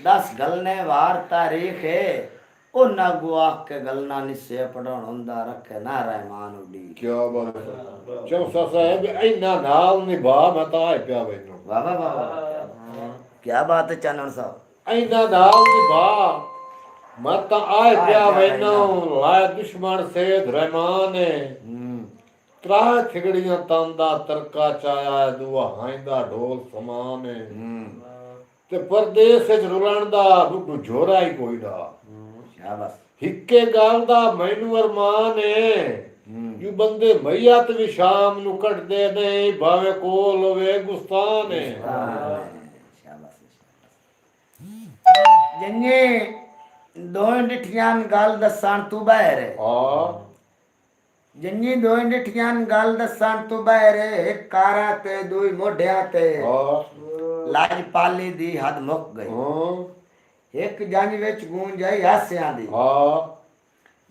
10 ਗਲਨੇ ਵਾਰ ਤਾਰੀਖ ਹੈ ਉਹ ਨਾ ਗੁਆਖ ਕੇ ਗਲਣਾ ਨਿਸੇ ਪੜਾਉਣ ਹੁੰਦਾ ਰੱਖੇ ਨਾ ਰਹਿਮਾਨ ਉਡੀ ਕੀ ਬਾਤ ਹੈ ਚੌਸਾ ਸਾਹਿਬ ਇੰਨਾ ਨਾਲ ਨਿਭਾ ਮੈਂ ਤਾਂ ਆਏ ਪਿਆ ਮੈਨੂੰ ਵਾਹ ਵਾਹ ਵਾਹ ਵਾਹ ਕੀ ਬਾਤ ਹੈ ਚਾਨਣ ਸਾਹਿਬ ਇੰਨਾ ਨਾਲ ਨਿਭਾ ਮੈਂ ਤਾਂ ਆਏ ਪਿਆ ਮੈਨੂੰ ਲਾਇ ਦੁਸ਼ਮਣ ਸੇਧ ਰਹਿਮਾਨ ਹੈ ਤਰਾ ਥਿਗੜੀਆਂ ਤੰਦਾ ਤਰਕਾ ਚਾਇਆ ਦੁਆ ਹਾਇਂਦਾ ਢੋਲ ਸਮਾਨ ਹੈ ਤੇ ਪਰਦੇਸ ਵਿੱਚ ਰੁਲਣ ਦਾ ਬੁੱਢੂ ਝੋਰਾ ਹੀ ਕੋਈ ਨਾ ਸ਼ਾਬਾਸ਼ ਹਿੱਕੇ ਗੱਲ ਦਾ ਮੈਨੂੰ ਅਰਮਾਨ ਏ ਯੂ ਬੰਦੇ ਮਈਆ ਤੇ ਵੀ ਸ਼ਾਮ ਨੂੰ ਕੱਢਦੇ ਨਹੀਂ ਭਾਵੇਂ ਕੋਲ ਹੋਵੇ ਗੁਸਤਾਨ ਏ ਜੰਨੇ ਦੋਵੇਂ ਡਿਠੀਆਂ ਗੱਲ ਦੱਸਣ ਤੂੰ ਬਾਹਰ ਆ ਜੰਨੀ ਦੋਵੇਂ ਡਿਠੀਆਂ ਗੱਲ ਦੱਸਣ ਤੂੰ ਬਾਹਰ ਇੱਕ ਕਾਰਾਂ ਤੇ ਦੋਈ ਮੋਢਿਆਂ ਤੇ ਆ ਲਾਜ ਪਾਲੀ ਦੀ ਹੱਦ ਮੁੱਕ ਗਈ ਇੱਕ ਜੰਜ ਵਿੱਚ ਗੂੰਜ ਆਈ ਹਾਸਿਆਂ ਦੀ ਆ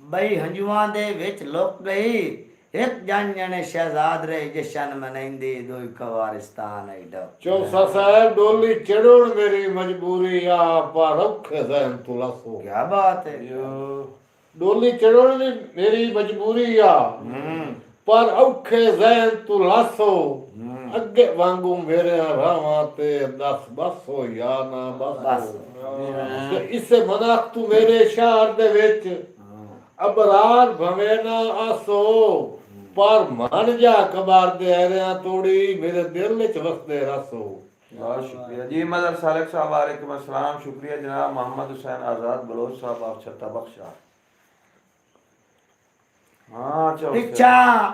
ਬਈ ਹੰਝੂਆਂ ਦੇ ਵਿੱਚ ਲੁਕ ਗਈ ਇੱਕ ਜੰਜ ਨੇ ਸ਼ਹਿਜ਼ਾਦ ਰਹੇ ਜਸ਼ਨ ਮਨਾਈਂਦੀ ਦੋਈ ਕਵਾਰਿਸਤਾਨ ਐਡਾ ਚੌਸਾ ਸਾਹਿਬ ਡੋਲੀ ਚੜੋਣ ਮੇਰੀ ਮਜਬੂਰੀ ਆ ਪਰ ਔਖੇ ਜ਼ਹਿਨ ਤੁਲਸੋ ਕੀ ਬਾਤ ਹੈ ਡੋਲੀ ਚੜੋਣ ਦੀ ਮੇਰੀ ਮਜਬੂਰੀ ਆ ਪਰ ਔਖੇ ਜ਼ਹਿਨ ਤੁਲਸੋ ਅੱਗੇ ਵਾਂਗੂ ਮੇਰੇ ਰਾਵਾਂ ਤੇ ਦੱਸ ਬਸ ਹੋ ਜਾਂ ਨਾ ਬਸ ਤੇ ਇਸੇ ਮਨਾਖ ਤੂੰ ਮੇਰੇ ਸ਼ਹਿਰ ਦੇ ਵਿੱਚ ਅਬਰਾਰ ਭਵੇਂ ਨਾ ਆਸੋ ਪਰ ਮਨ ਜਾ ਕਬਾਰ ਦੇ ਹਰਿਆਂ ਤੋੜੀ ਮੇਰੇ ਦਿਲ ਵਿੱਚ ਵਸਦੇ ਰਸੋ बहुत शुक्रिया जी मदर सालिक साहब वालेकुम अस्सलाम शुक्रिया जनाब मोहम्मद हुसैन आजाद बलोच साहब आप छत्ता बख्शा हाँ चलो ਪਿੱਛਾ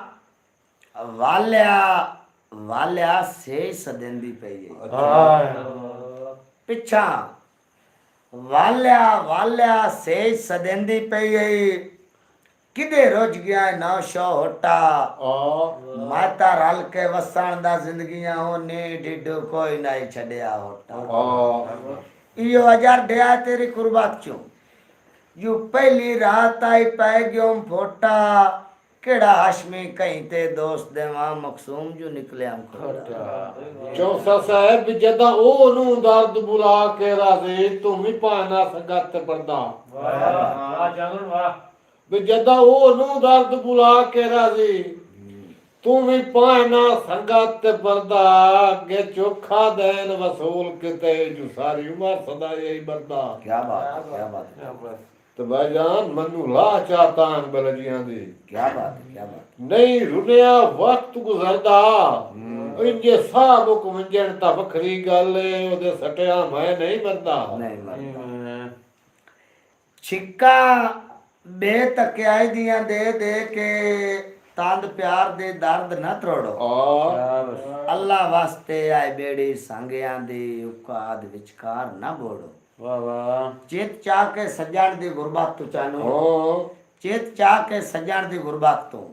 ਵਾਲਿਆ ਸੇ ਸਦੰਦੀ ਪਈ ਪਿੱਛਾ ਵਾਲਿਆ ਸੇ ਸਦੰਦੀ ਪਈ ਕਿਦੇ ਰੁੱਝ ਗਿਆ ਨਾ ਸ਼ੋ ਹੋਟਾ ਆ ਮਾਤਾ ਰਲ ਕੇ ਵਸਣ ਦਾ ਜ਼ਿੰਦਗੀਆਂ ਹੋਨੇ ਢਿੱਡ ਕੋਈ ਨਹੀਂ ਛੱਡਿਆ ਹੋਟਾ ਆ ਇਹੋ ਹਜ਼ਾਰ ਡਿਆ ਤੇਰੀ ਕੁਰਬਾਤ ਚੋਂ ਯੂ ਪਹਿਲੀ ਰਾਤ ਆਈ ਪੈ ਗਿਓ ਫੋਟਾ ਕਿਹੜਾ ਹਾਸ਼ਮੀ ਕਹੀਂ ਤੇ ਦੋਸਤ ਦੇਵਾ ਮਕਸੂਮ ਜੋ ਨਿਕਲਿਆ ਖੋਟਾ ਚੌਸਾ ਸਾਹਿਬ ਜਦਾਂ ਉਹ ਨੂੰ ਦਰਦ ਬੁਲਾ ਕੇ ਰਾਜ਼ੇ ਤੂੰ ਵੀ ਪਾਣਾ ਸੰਗਤ ਪਰਦਾ ਵਾਹ ਜਾਨਣ ਵਾਹ ਵੀ ਜਦਾਂ ਉਹ ਨੂੰ ਦਰਦ ਬੁਲਾ ਕੇ ਰਾਜ਼ੇ ਤੂੰ ਵੀ ਪਾਣਾ ਸੰਗਤ ਪਰਦਾ ਅੱਗੇ ਚੋਖਾ ਦੇਨ ਵਸੂਲ ਕਿਤੇ ਜੋ ਸਾਰੀ ਉਮਰ ਸਦਾ ਇਹੀ ਬਰਦਾ ਕੀ ਬਾਤ ਤੇ ਭਾਈਜਾਨ ਮੈਨੂੰ ਲਾ ਚਾਹਤਾਂ ਬਲਜੀਆਂ ਦੀ ਕੀ ਬਾਤ ਨਹੀਂ ਰੁਨਿਆ ਵਕਤ ਗੁਜ਼ਰਦਾ ਇੰਜੇ ਸਾਹ ਮੁਕ ਮੰਜਣ ਤਾਂ ਵੱਖਰੀ ਗੱਲ ਏ ਉਹਦੇ ਸਟਿਆ ਮੈਂ ਨਹੀਂ ਮਰਦਾ ਨਹੀਂ ਮਰਦਾ ਛਿੱਕਾ ਬੇਤਕਿਆਈ ਦੀਆਂ ਦੇ ਕੇ ਤੰਦ ਪਿਆਰ ਦੇ ਦਰਦ ਨਾ ਤਰੋੜੋ ਆ ਅੱਲਾ ਵਾਸਤੇ ਆਏ ਬੇੜੀ ਸੰਗਿਆਂ ਦੀ ਉਕਾਦ ਵਿਚਕਾਰ ਨਾ ਬੋੜੋ वाह वाह ਚੇਤ ਚਾਹ ਕੇ ਸੱਜਣ ਦੀ ਗੁਰਬਤ ਤੋਂ ਚਾਨੋ ਹਾਂ ਚੇਤ ਚਾਹ ਕੇ ਸੱਜਣ ਦੀ ਗੁਰਬਤ ਤੋਂ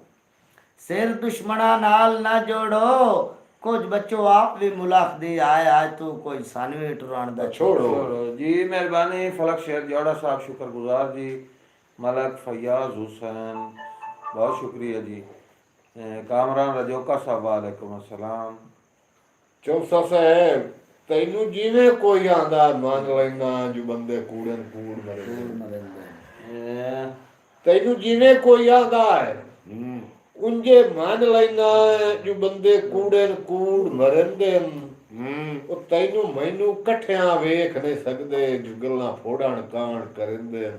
ਸਿਰ ਦੁਸ਼ਮਣਾ ਨਾਲ ਨਾ ਜੋੜੋ कुछ बच्चों आप भी मुलाक दी आए आज तो कोई सानवी टुरान दा छोड़ो छोड़ो जी, मेहरबानी फलक शेर जोड़ा साहब, शुक्रगुजार जी। मलक फयाज हुसैन, बहुत शुक्रिया जी। कामरान रजोका साहब, वालेकुम अस्सलाम। चौसा साहब तैनू जिਵੇਂ ਕੋਈ ਆਂਦਾ ਮੰਨ ਲੈਣਾ ਜੋ ਬੰਦੇ ਕੂੜਨ ਕੂੜ ਮਰੇ ਤੈਨੂੰ ਜਿਵੇਂ ਕੋਈ ਆਂਦਾ ਹੈ ਉਂਝੇ ਮੰਨ ਲੈਣਾ ਜੋ ਬੰਦੇ ਕੂੜਨ ਕੂੜ ਮਰਨਦੇ ਉਹ ਤੈਨੂੰ ਮੈਨੂੰ ਇਕੱਠਿਆਂ ਵੇਖ ਨਹੀਂ ਸਕਦੇ ਜੋ ਗੱਲਾਂ ਫੋੜਨ ਕਾਣ ਕਰਨਦੇ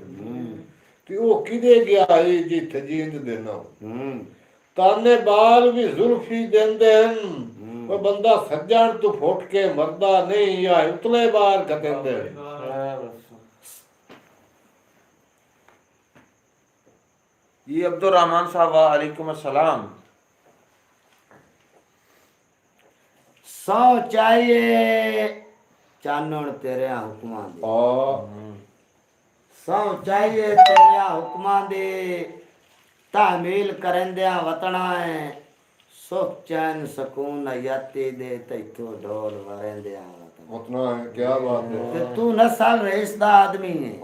ਤੇ ਉਹ ਕਿਦੇ ਗਿਆ ਏ ਜਿੱਥੇ ਜੀਂਦ ਦੇਣਾ ਤਾਨੇ ਬਾਲ ਵੀ ਜ਼ੁਲਫੀ ਦਿੰਦੇ ਹਨ ਉਹ ਬੰਦਾ ਸੱਜਣ ਤੋਂ ਫੁੱਟ ਕੇ ਮਰਦਾ ਨਹੀਂ ਆ ਉਤਲੇ ਬਾਰ ਕਹਿੰਦੇ जी अब्दुल साहब, वालेकुम अस्सलाम। सौ चाहिए चानण तेरे हुक्मां दे, सौ चाहिए तेरे हुक्मां दे, तामील करंदिया वतना है, सुख चैन सकून याती दे, तैथों ढोल वरेंदिया वतना। उतना है क्या बात है ते तू नस्ल रईस दा आदमी है,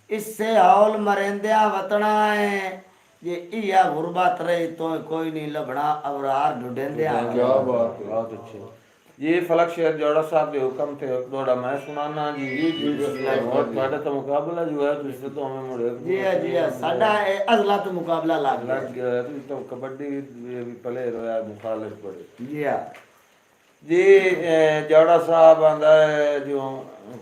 इससे हौल मरेंदिया वतना है, ये इया गुरबत रही तो कोई नहीं लभना अबरार ढूंढेंदिया। क्या बात है बहुत अच्छे जी। फलक शेर जोड़ा साहब के हुक्म थे थोड़ा मैं सुनाना जी। और ਤੁਹਾਡਾ तो मुकाबला जो है तुझसे तो हमें मुड़े जी हां जी हां साडा अगला तो मुकाबला लग गया। तुझ तो कबड्डी भी प्लेयर होया मुखालिफ पड़े जी हां जी। जोड़ा साहब आंदा है जो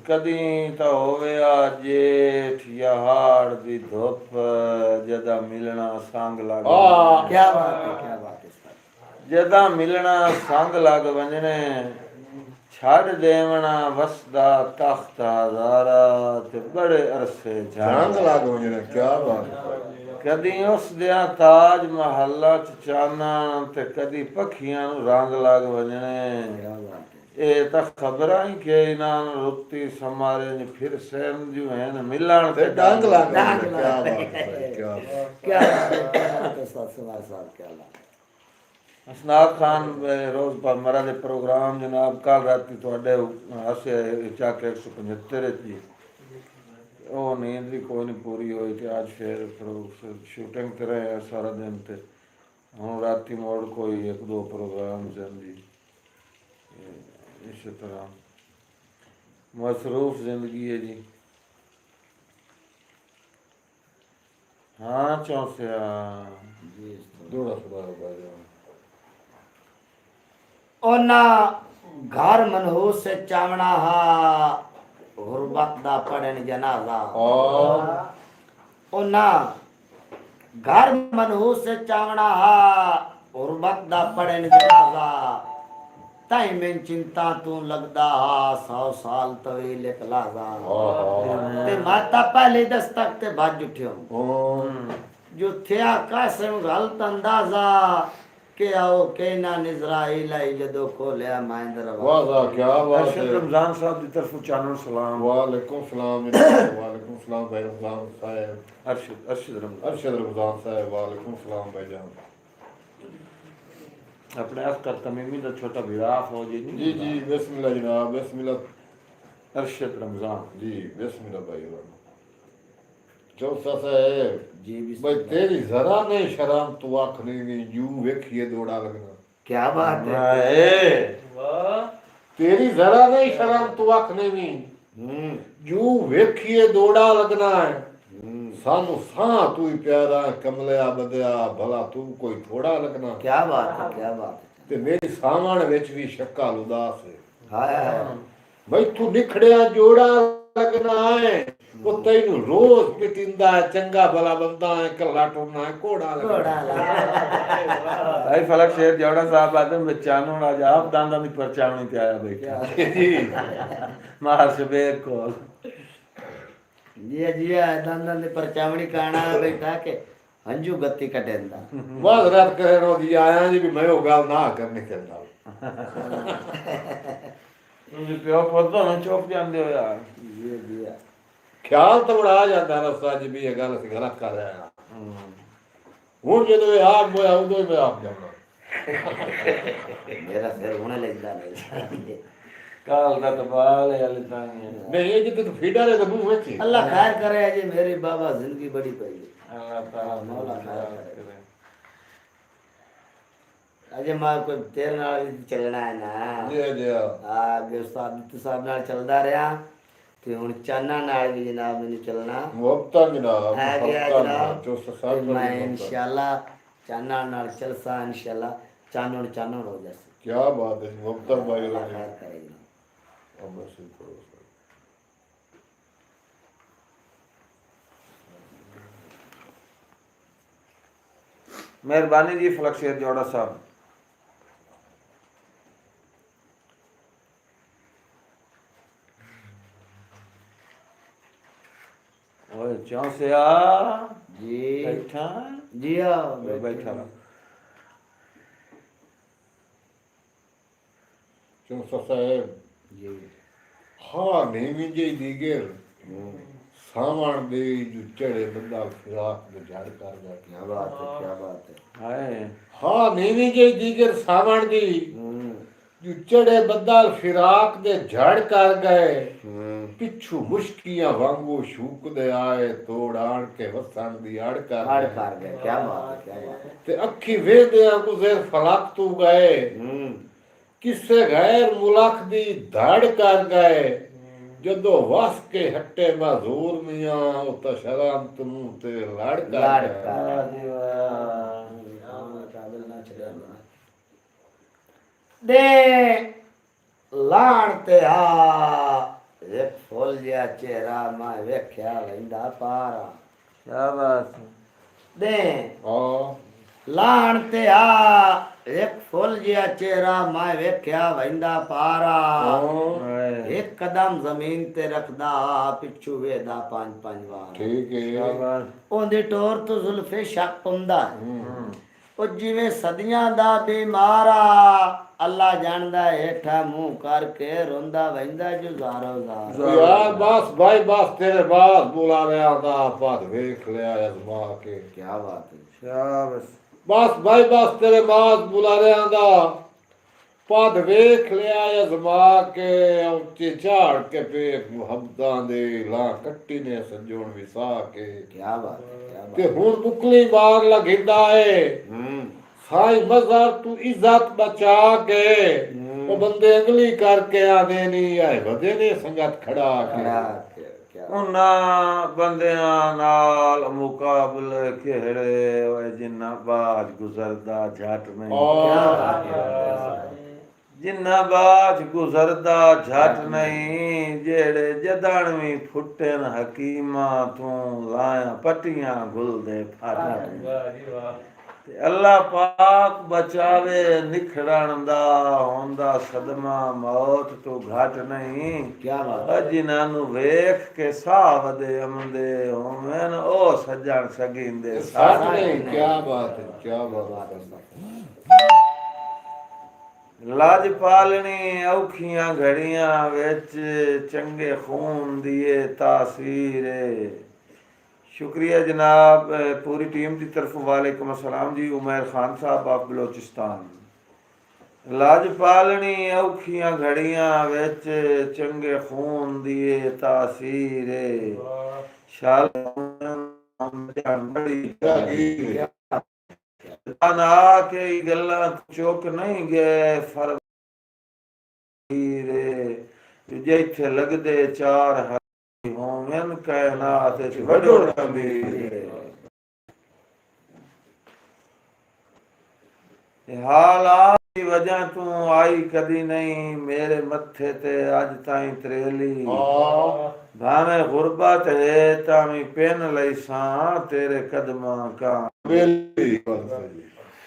कदी तो होया जेठ या हाड़ दी धुप जदा मिलना संग लग क्या बात है क्या बात है जदा मिलना संग लग वंजने छड़ देवना वसदा तख्त हजारा ते बड़े अरसे रंग जान लाग होने क्या बात है कदी उस दिया ताज महल्ला च चाना ते कदी पखियां नू रंग लग वंजने। क्या बात है ਇਹ ਤਾਂ ਖਬਰਾਂ ਹੀ ਕਿ ਇਹਨਾਂ ਨੂੰ ਰੁੱਤੀ ਸਮਾਰੇ ਨੇ ਫਿਰ ਸਹਿਮ ਜੋ ਹੈ ਨਾ ਮਿਲਣ ते डांग लाग डांग क्या लाग। बात है क्या बात क्या बात है सवार साहब क्या बात असनाद खान रोज पर मरा दे प्रोग्राम जनाब कल राती ਤੁਹਾਡੇ ਹਾਸੇ ਚੱਕ 175 ਜੀ ਉਹ ਨੀਂਦ ਵੀ ਕੋਈ ਨਹੀਂ ਪੂਰੀ ਹੋਈ ਤੇ ਅੱਜ ਫਿਰ ਸ਼ੂਟਿੰਗ ਤੇ ਰਹੇ ਸਾਰਾ ਦਿਨ ਤੇ ਹੁਣ ਰਾਤੀ ਮੋੜ ਕੋਈ ਇੱਕ ਦੋ ਪ੍ਰੋਗਰਾਮ ਜਾਂਦੀ इसी तरह मसरूफ जिंदगी है जी। हाँ चौंसिया थोड़ा थोड़ा बाजा ओना घर मनहूस से चावना हा गुरबत दा पड़न जनाजा ओना घर मनहूस से चावना हा गुरबत दा पड़न जनाजा ताई में चिंता तू लगदा हा 100 साल तवील एक लाजा ते माता पहले दस्तक ते भज उठ्यो जो थिया कासिम गलत अंदाजा के आओ के ना निजराइल आई जदो खोलिया माइंदर वाह वाह क्या बात अरशद है रमजान साहब की तरफ चानन सलाम। वालेकुम सलाम वालेकुम सलाम भाई रमजान साहब अरशद रमजान अरशद रमजान साहब वालेकुम सलाम भाईजान अपने अस्कर तमीमी का छोटा विराफ हो जी जी जी बिस्मिल्लाह जनाब बिस्मिल्लाह अरशद रमजान जी बिस्मिल्लाह भाई चौथा साहब जी भाई तेरी जरा नहीं शर्म तू आखने की यूं वेखिए दौड़ा लगना क्या बात है वाह तेरी जरा नहीं शर्म तू आखने की यूं वेखिए दौड़ा लगना है सानू सां तू ही प्यारा कमलिया बदया भला तू कोई थोड़ा लगना क्या बात है क्या बात है ते मेरी सावण विच भी शक्ल उदास है हाय हाय भाई तू निखड़िया जोड़ा लगना है वो तैनू रोज पिटिंदा है चंगा भला बंदा है कल्ला टुरना है कोड़ा लगना भाई फलक शेर जोड़ा साहब आदम बचानो आज आप दांदा दी परचावनी ते आया बैठा जी मार सबेर को जी जी दंदन दे परचावणी काना बैठा के हंजू गत्ती कटेंदा बस रात करे रो जी आया जी भी मैं वो गाल ना करने चलता तुझे प्यो पता ना चुप जांदे हो यार। जी जी ख्याल तो बड़ा आ जाता है रस्ता जी भी ये गल गलत कर रहा है हूं जदों ये आप मोया उदों ही मैं आप जाऊंगा मेरा सिर होने लगता नहीं। काल दा तबाल है अली तानी नहीं ये जितने तो फीडर है तो मुंह में थी अल्लाह खैर करे जी, मेरी बाबा जिंदगी बड़ी पई अल्लाह ताला मौला खैर करे करे। अजे मां कोई तेरे नाल भी चलना है ना। जी जी अगे उस्ताद साहब नाल चलदा रहा ते हुन चाना नाल भी जनाब मैंने चलना मुफ्ता जनाब है गया मुफ्ता जनाब। जो ते साल मैं इंशाल्लाह चाना नाल चलसा, इंशाल्लाह चानन चानन हो जासे। क्या बात है मुफ्ता भाई अल्लाह खैर करे जनाब। अब बस करो मेहरबानी जी फलक शेर जोड़ा साहब। ओए चौंसिया जी बैठा जी हाँ बैठा रहा। चौसा साहेब जी हाँ नहीं जे दीगर सावण दे जो चढ़े बंदा फिराक में झाड़ कर गया क्या बात है, क्या बात है। हाय हाँ नहीं जे दीगर सावण दी जो चढ़े बंदा फिराक दे झाड़ कर गए पिछू मुश्कियां वांगू शूक दे आए तोड़ आण के वसन दी आड़ कर हाड़ गए कर गए, क्या बात है, क्या बात है। ते अखी वेदियां गुजर फलक तू गए किसे गैर मुलक दी धाड़ कर गए जदों वस के हट्टे मजूर मियां उत शराम तू ते लड़ कर लाड़ गए। कर काबिल ना चले दे लाण ते आ एक फूल जिहा चेहरा मैं वेख्या लैंदा पारा। क्या बात है। दे हाँ लाण ते आ एक फूल जिहा चेहरा मैं वेख्या वैंदा पारा। हाँ एक कदम जमीन ते रखदा पिछू वेदा पंज पंज वार। ठीक है शाबाश। ओंदी टोर तो जुल्फे शक पुंदा ओ जिवें सदियां दा बीमारा। अल्लाह जानदा हेठा मुंह करके रोंदा वैंदा जुजारो जार। यार बस भाई बस तेरे बास बुला रहा था पद देख लिया अजमा के क्या बात है। शाबाश। बस भाई बस तेरे बास बुला रहा था पद देख लिया अजमा के ਉੱਚੀ ਝਾੜ के पे ਮੁਹੱਬਤਾਂ ਦੇ ਲਾ ਕੱਟੀ ਨੇ ਸੰਜੋਣ ਵਿਸਾ ਕੇ क्या बात है, क्या बात ਤੇ ਹੁਣ ਮੁਕਲੀ ਮਾਰ ਲਗਿੰਦਾ ਏ है। ਸਾਈ ਮਜ਼ਹਰ ਤੂੰ ਇੱਜ਼ਤ ਬਚਾ ਕੇ ਉਹ ਬੰਦੇ ਅਗਲੀ ਕਰਕੇ ਆਦੇ ਨਹੀਂ ਆਏ ਵਧੇ ਨੇ ਸੰਗਤ ਖੜਾ क्या ਕੇ क्या ਉਹਨਾਂ ਬੰਦਿਆਂ ਨਾਲ ਮੁਕਾਬਲੇ ਖੇੜੇ ਓਏ ਜਿੰਨਾ ਬਾਜ ਗੁਜ਼ਰਦਾ ਝਟ ਨਹੀਂ। जिन्ना बाज गुजरदा झट नहीं जेड़े जदानवी फुटन हकीमा तू लाया पटियां गुलदे फट। वाह जी वाह। ते अल्लाह पाक बचावे निखड़न दा होंदा सदमा मौत तो घट नहीं। क्या बात जिन्हां नू वेख के साह वदे अमदे होवन ओ सजण सगिंदे सच नहीं क्या बात है क्या बात है। लाज पालनी औखियां घड़ियां विच चंगे खून दिए तासीर। शुक्रिया जनाब पूरी टीम की तरफ वालेकुम अस्सलाम जी। उमैर खान साहब आप बलोचिस्तान। लाज पालनी औखियां घड़ियां विच चंगे खून दिए तासीर। शाल बड़ी ना के गल्ला चुक नहीं गए फर्क जिथे लगदे चार होवन कायनात च वडो कबीर। हालात की वजह तू आई कदी नहीं मेरे मत्थे ते अज ताई त्रेली। भावे गुरबत है तावी पेन लईसा तेरे कदमां का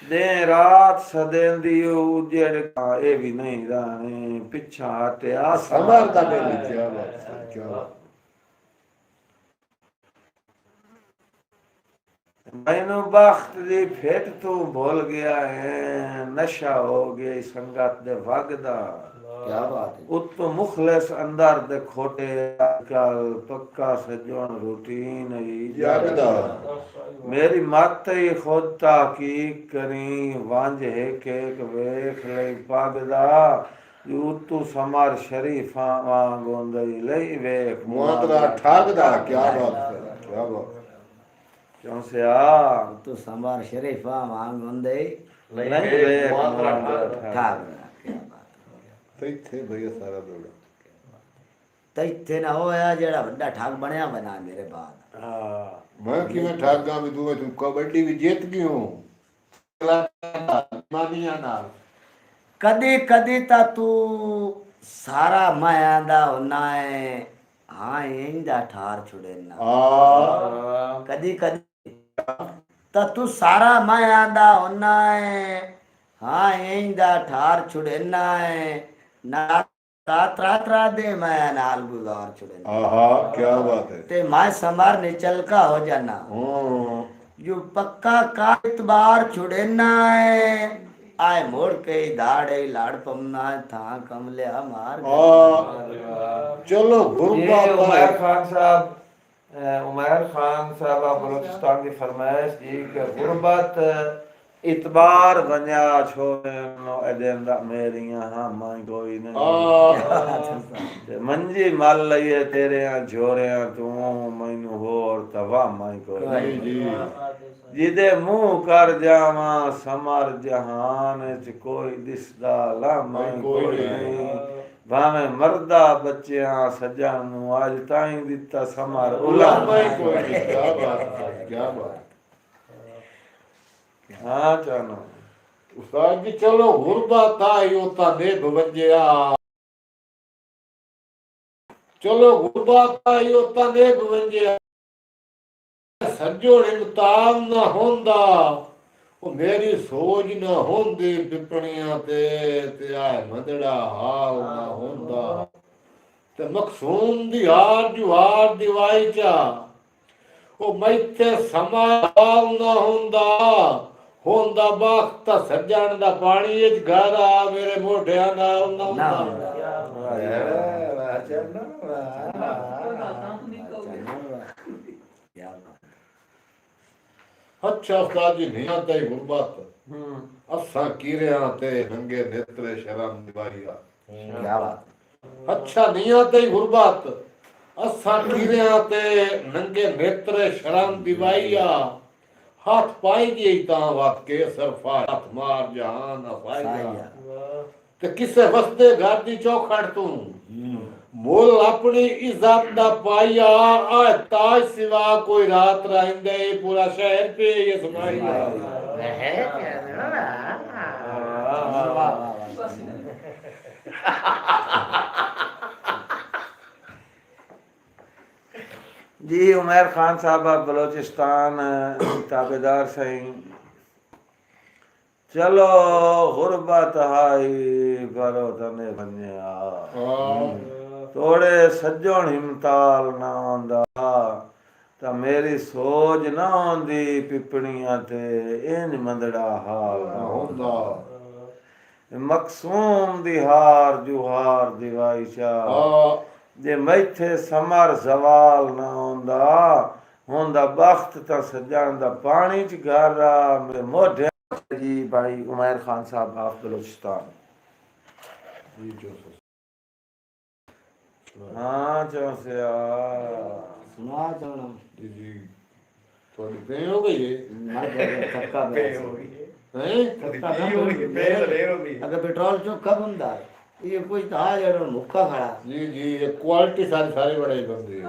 दे रात सदेंदी उजड़ का ए भी नहीं राने पिछा हटिया समर का बेली क्या बात है क्या बात। मैनू बख्त दी फेट तू भूल गया है नशा हो गया संगत दे वगदा। क्या बात है। उत्तो मुखलिस अंदर दे खोटे अजकल पक्का सजन रूटीन ही जागदा मेरी मत ही खुद ताकीक करी वंज एक एक वेख ले पागदा उत्तू समर शरीफा वांगोंदई लई वेख मुआदरा ठाकदा क्या बात है क्या बात है। क्यों से आ तो समार शरीफा मांग होंदे नहीं वेख मुआदरा ठाक क्या बात है। थे भैया सारा दौड़ा तैथे ना होया जेड़ा बड़ा ठाक बनया बना मेरे बाद हाँ मैं किवें ठाक गा भी तू कबड्डी भी जीत गयो मानिया ना कदी कदी ता तू सारा माया दा होना है हाँ इंदा ठार छुड़े ना आ कदी कदी ता तू सारा माया दा होना है हाँ इंदा ठार छुड़े ना है ना रात रात रात दे माया नाल गुजार छुड़े ना आहा क्या बात है। ते माय समार निचल का हो जाना हाँ जो पक्का का इतबार छुड़े ना है आए मोड़ के दाड़े लाड़ पमना था कमले मार चलो ये उमर खान साहब उमर खान साहब बलूचिस्तान की फरमाइश जी के गुरबत इतबार बनिया छोरे नो एजेंडा मेरियां हाँ मैं कोई नहीं मंजी मल लइए तेरे झोरे तू मैनू होर तवा मैं कोई जी जिदे मुंह कर जावा समर जहान च कोई दिसदा ला मैं कोई नहीं भावे मर्दा बच्चियां सजन नू अज ताई दिता समर उलामा मैं कोई नहीं। क्या बात है क्या बात हाँ चानो उस्ताद जी चलो गुरबत आई होता दे बवंजिया चलो गुरबत आई होता दे बवंजिया सज्जो इमतान ना होंदा वो मेरी सोच ना होंदी पिपणियां ते आए मदड़ा हाल ना होंदा ते मखसूम दी हार जुहार दिवाई चा वो मैथे समा हाल ना होंदा होंदा बख्त सज्जन दा पानी विच घर आ मेरे मोढिया नाल ना ना होंदा क्या बात अच्छा उस्ताद जी नहीं आता ही गुरबत असा कीरियां ते नंगे नेत्रे शर्म दिवारिया क्या बात अच्छा नहीं आता ही गुरबत असा कीरियां ते नंगे नेत्रे शर्म दिवाइया हाथ पाई गई ता बात के सरफा हाथ मार जहान अफाइया ते किसे वस्ते घर दी चौखड़ तू मोल अपनी इज्जत दा पाइया आ ताज सिवा कोई रात रहंदे पूरा शहर पे ये समाइया जी उमर खान साहब आप बलोचिस्तान ताबेदार सही चलो गुरबत हाई परो तने बन्या थोड़े सज्जन हिमताल ना आंदा ता मेरी सोच ना आंदी पिपणियां ते इंज मंदड़ा हाल ना होंदा मकसूम दी हार जुहार दिवाई चा जे मैथे समर जवाल ना होंदा होंदा बख्त ता सज्जन दा पानी च गारा मेरे मोढे जी भाई उमर खान साहब आप बलूचिस्तान हाँ चौसे सुना चलो जी जी थोड़ी पे हो गई है थक्का पे हो गई है हैं कभी पी हो गई है पे तो ले हो गई अगर पेट्रोल चो कब हुंदा ये कोई था जड़ो मुक्का खड़ा जी जी ये क्वालिटी सारी सारी बड़ी बंदी है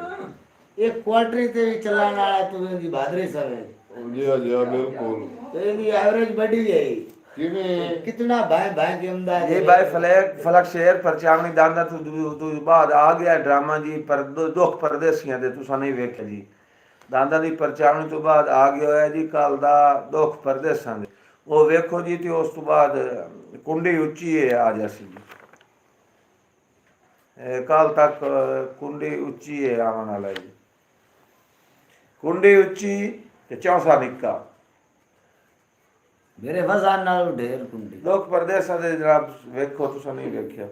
ये क्वार्टरी ते भी चलाना वाला तुम्हें दी बादरी समय जी हाँ बिल्कुल तो ये एवरेज बढ़ी गई किवें कितना भाई भाई के अंदर ये भाई फलक शेर परचावनी दांदा तू बाद आ गया ड्रामा जी पर दुख परदेसियां दे तुसा नहीं वेख्या जी दांदा दी परचावनी तो बाद आ गया है जी कल दा दुख परदेसां दे वो वेखो जी ते उस तो बाद कुंडी उच्ची है आ जासी जी कल तक कुंडी उच्ची है आवन वाला जी कुंडी उच्ची ते चौसा निक्का मेरे वजान नाल ढेर कुंडी दुख परदेसां दे जनाब वेखो तुसा नहीं वेख्या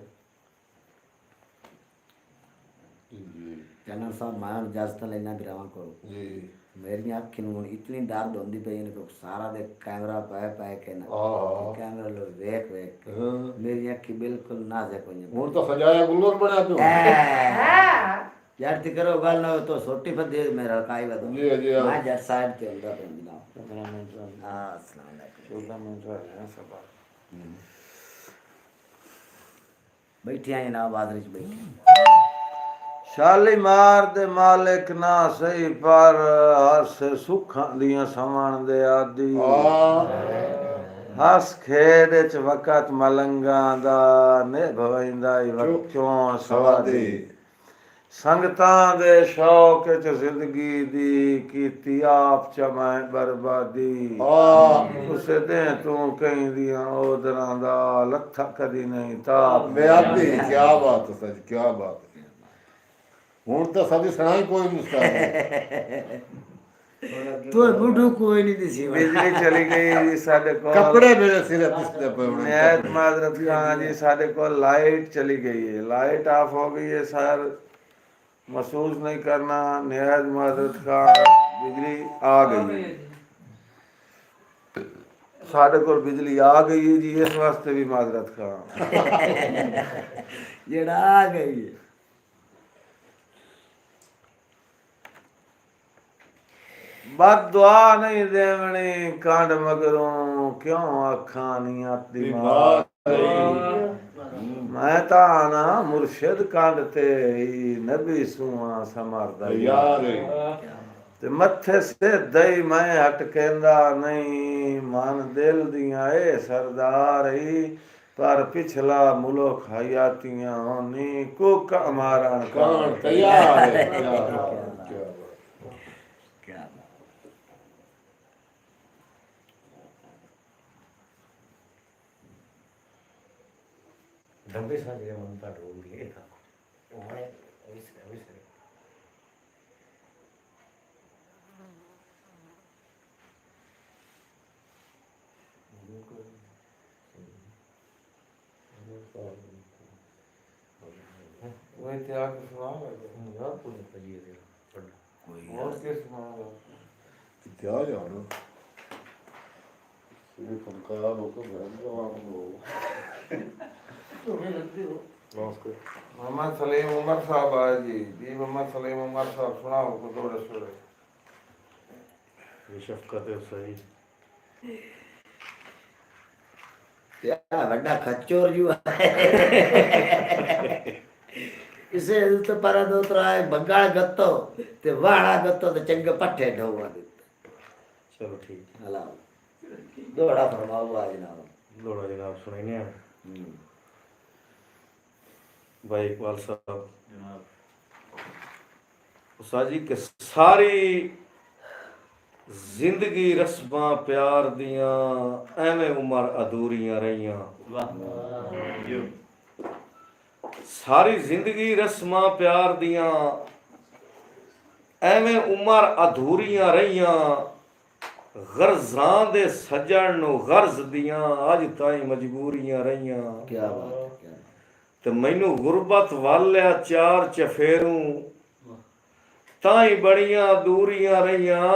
चैनल साहब मैं इजाजत लेना बिरावां को जी मेरी अखी नूं इतनी दर्द होंदी पई ने कि सारा दे कैमरा पै के ना हाँ कैमरा लो वेख के हाँ मेरी अखी बिल्कुल नाजुक होई ਹੁਣ ਤਾਂ ਸਜਾਇਆ ਗੁੱਲਰ ਬਣਿਆ ਪਿਓ यार ती करो गल ना तो सोटी पर दे मेरा काई बता जी जी मैं जट साइड ते हुंदा पे जनाब हां अस्सलाम वालेकुम 14 मिनट रह गए हैं सब बैठी आई ना बादल च बैठी शालीमार दे मालिक ना सही पर हस सुखां दियां सवण दे आदि हस खेड च वक़्त मलंगा दा ने भवैंदा चोण सवादी संगतां दे शौक च जिंदगी दी कीती आप चमै बर्बादी उसे दे तू कहीं दियां ओदरां दा लथा कदी नहीं ताप ਮਿਆਦੀ ਕੀ ਬਾਤ ਹੈ ਸੱਚ ਕੀ ਬਾਤ ਹੈ ਹੁਣ ਤਾਂ ਸਾਡੀ ਸੁਣਾਈ ਕੋਈ ਨਹੀਂ ਸਕਦਾ तो बुढ़ू कोई नहीं दिसी बिजली चली गई जी साडे को ਕੱਪੜੇ ਮੇਰੇ ਸਿਰੇ ਦਿਸਦੇ ਪਏ ਹੁਣ नहायत माजरत खान जी साडे को लाइट चली गई है लाइट ऑफ हो गई है सर महसूस नहीं करना नहायत माजरत खान बिजली आ गई है साडे को बिजली आ गई है जी इस वास्ते भी माजरत खान जेड़ा आ गई है बद दुआ नहीं देवनी कांड मगरों क्यों आखा नहीं आती मैं ताना मुर्शिद कांड ते नबी सुआ समरदा ਯਾਰ ते मथे से दई मैं हट कहंदा नहीं मन दिल दियां ए सरदार ही पर पिछला मुल्क हयातियां होनी कुक हमारा ਕਾਣ ਤਿਆਰ ਹੈ ਕੀ ਬਾਤ क्या डब्बे सारे मनता ढोल दिए था ओए ऐसे वही त्याग सुनाओ यार पूरे पजिए दे पढ़ और किस सुनाओ ਕਿੱਥੇ ਆ ਜਾਣਾ ਇਹ ਫੰਕਾ ਲੋਕ ਘਰ ਜਾਵਾਂਗੇ मोहम्मद सलीम उमर साहब आए जी मोहम्मद सलीम उमर साहब सुनाओ को दो रसोड़े ये शफकत है सही क्या बड़ा खच्चोर जो है इसे तो पर दो त्राए बगाड़ गत्तो ते वाड़ा गत्तो ते चंगे पट्टे ढोवा दे चलो ठीक हला दोड़ा फरमाओ आज ना दौड़ा जनाब सुनाइए भाई इकबाल साहब साजी के सारी जिंदगी रस्मां प्यार दियां एवें उम्र अधूरियां रहियां सारी जिंदगी रस्मां प्यार दियां एवें उम्र अधूरियां रहियां गर्जां दे सजण नु गर्ज दियां अज ताईं मजबूरियां रहियां क्या बात है क्या ते मैनू गुरबत वालिया चार चफेरूं ताई बड़ियां दूरियां रहियां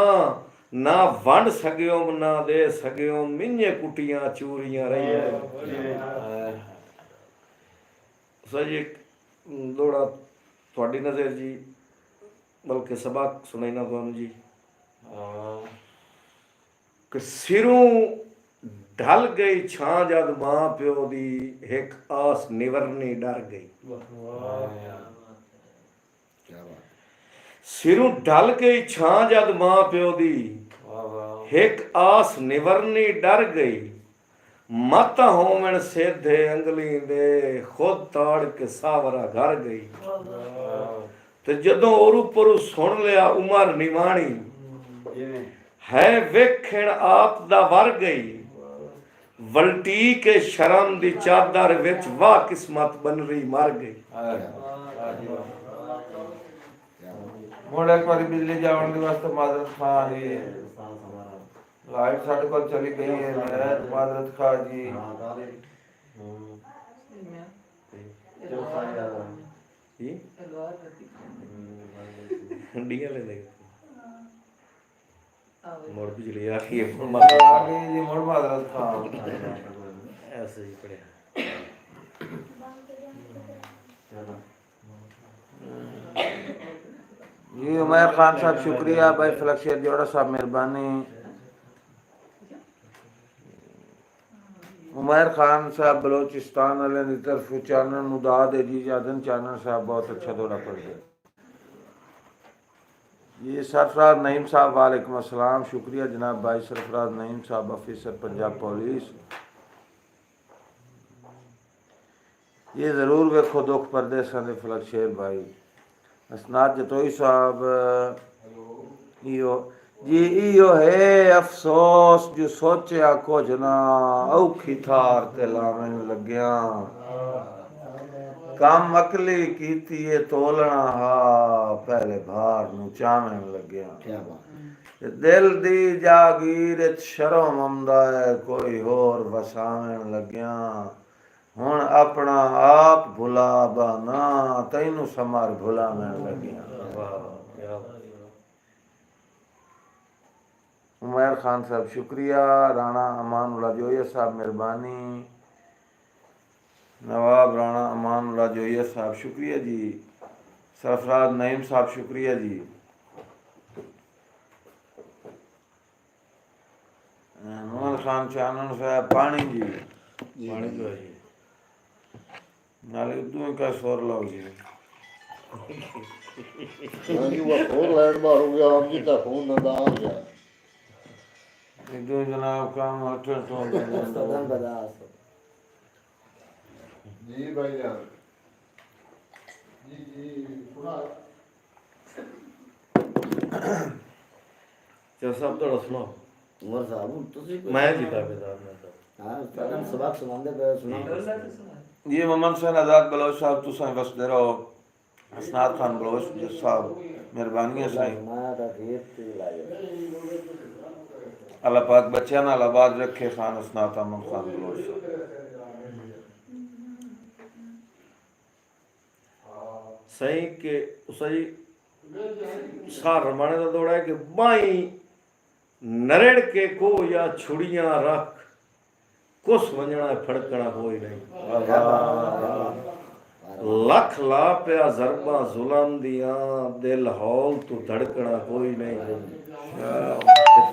ना वंड सगियो ना दे सगियो मिन्ने कुटियां चूरियां रहियां सजी लोड़ा थोड़ी नजर जी बल्कि सबक सुनाइना तुहानू जी कि सिरों ढल गई छां जद मां प्यो दी एक आस निवरनी डर गई क्या बात सिरों ढल गई छां जद मां प्यो दी एक आस निवरनी डर गई मत होवन सेधे अंगली दे खुद ताड़ के सावरा घर गई ते जदों ओरू परू सुन लिया उमर निवाणी है वेखण आप दा वर गई वल्टी के शर्म दी चादर विच वाह किस्मत बन रही मर गई मोड़ एक बार बिजली जावन दी वास्ते माजरत खान जी लाइट साडे कोल चली गई है नहायत माजरत खान जी ਡੀਆਂ ਲੈ ਲੈ ਆਵੇ ਮੁੜ ਬਿਜਲੀ ਆ ਗਈ ਹੈ ਹੁਣ आगे जी मुड़ माजरत खान ਐਸੇ ਹੀ ਪੜਿਆ जी उमैर खान साहब शुक्रिया भाई फलकशेर जोड़ा साहब मेहरबानी उमैर खान साहब बलोचिस्तान वाले की तरफ चानन मुदाद जी जादन चानन साहब बहुत अच्छा दौरा पड़ गया ये सरफराज नईम साहब वालेकुम अस्सलाम शुक्रिया जनाब भाई सरफराज नईम साहब ऑफिसर पंजाब पुलिस ये ज़रूर वेखो दुख परदेसां दे फलकशेर भाई असनाद जतोई साहब इो जी इो है अफसोस जो सोचा कुछ ना औखी थार ते लावन लग्या काम अकली कीती है तोलना हा पहले भार नू चावन लग्या क्या बात ते दिल दी जागीर शर्म आंदा है कोई होर वसावन लग्या हुण अपना आप भुला बाना तैनू समार भुलावन लग्या ਵਾਹ ਕਿਆ उमैर खान साहब शुक्रिया राणा अमानुल्लाह जोया साहब मेहरबानी नवाब राणा अमानुल्लाह जोया साहब शुक्रिया जी सरफराज नईम साहब शुक्रिया जी मोहम्मद खान चानन साहब पानी जी ਪਾਣੀ ਜੋ ਹੈ ਜੀ नाले तू का सोर लो जी ਹਾਂਜੀ ਉਹ ਹੋਰ ਲੈਂਡ ਮਾਰੂਗਾ ਆਪ ਜੀ ਤਾਂ ਫੋਨ ਨਾ ਆ ਗਿਆ इदू जनाब काम अठन तो सदन बदास ਜੀ ਭਾਈ ਜਾਨ ਜੀ ਸੁਣਾ ਚਾ ਸਭ ਤੋਂ ਸੁਣਾਓ उमर साहब तुसी ਮੈਂ ਜੀ ਤਾਬੇਦਾਰ ਮੈਂ ਤਾਂ हां सदन सबक सुनांदे पे सुना ये मोहम्मद हुसैन आजाद बलोच साहब तुसा वसदे रहो असनाद खान बलोच साहब मेहरबानी है साईं माया दा घेत ते लायो अल्लाह पाक बच्चियां नाल आबाद रखे खान असनाद अमन खान बलोच साहब सही के सही सार रमाने का दौड़ा है कि बाई नरेड़ के को या छुड़ियां रख कुछ वंजना फड़कना कोई नहीं लख ला पिया जरबा जुलम दिया दिल हौल तू धड़कना कोई नहीं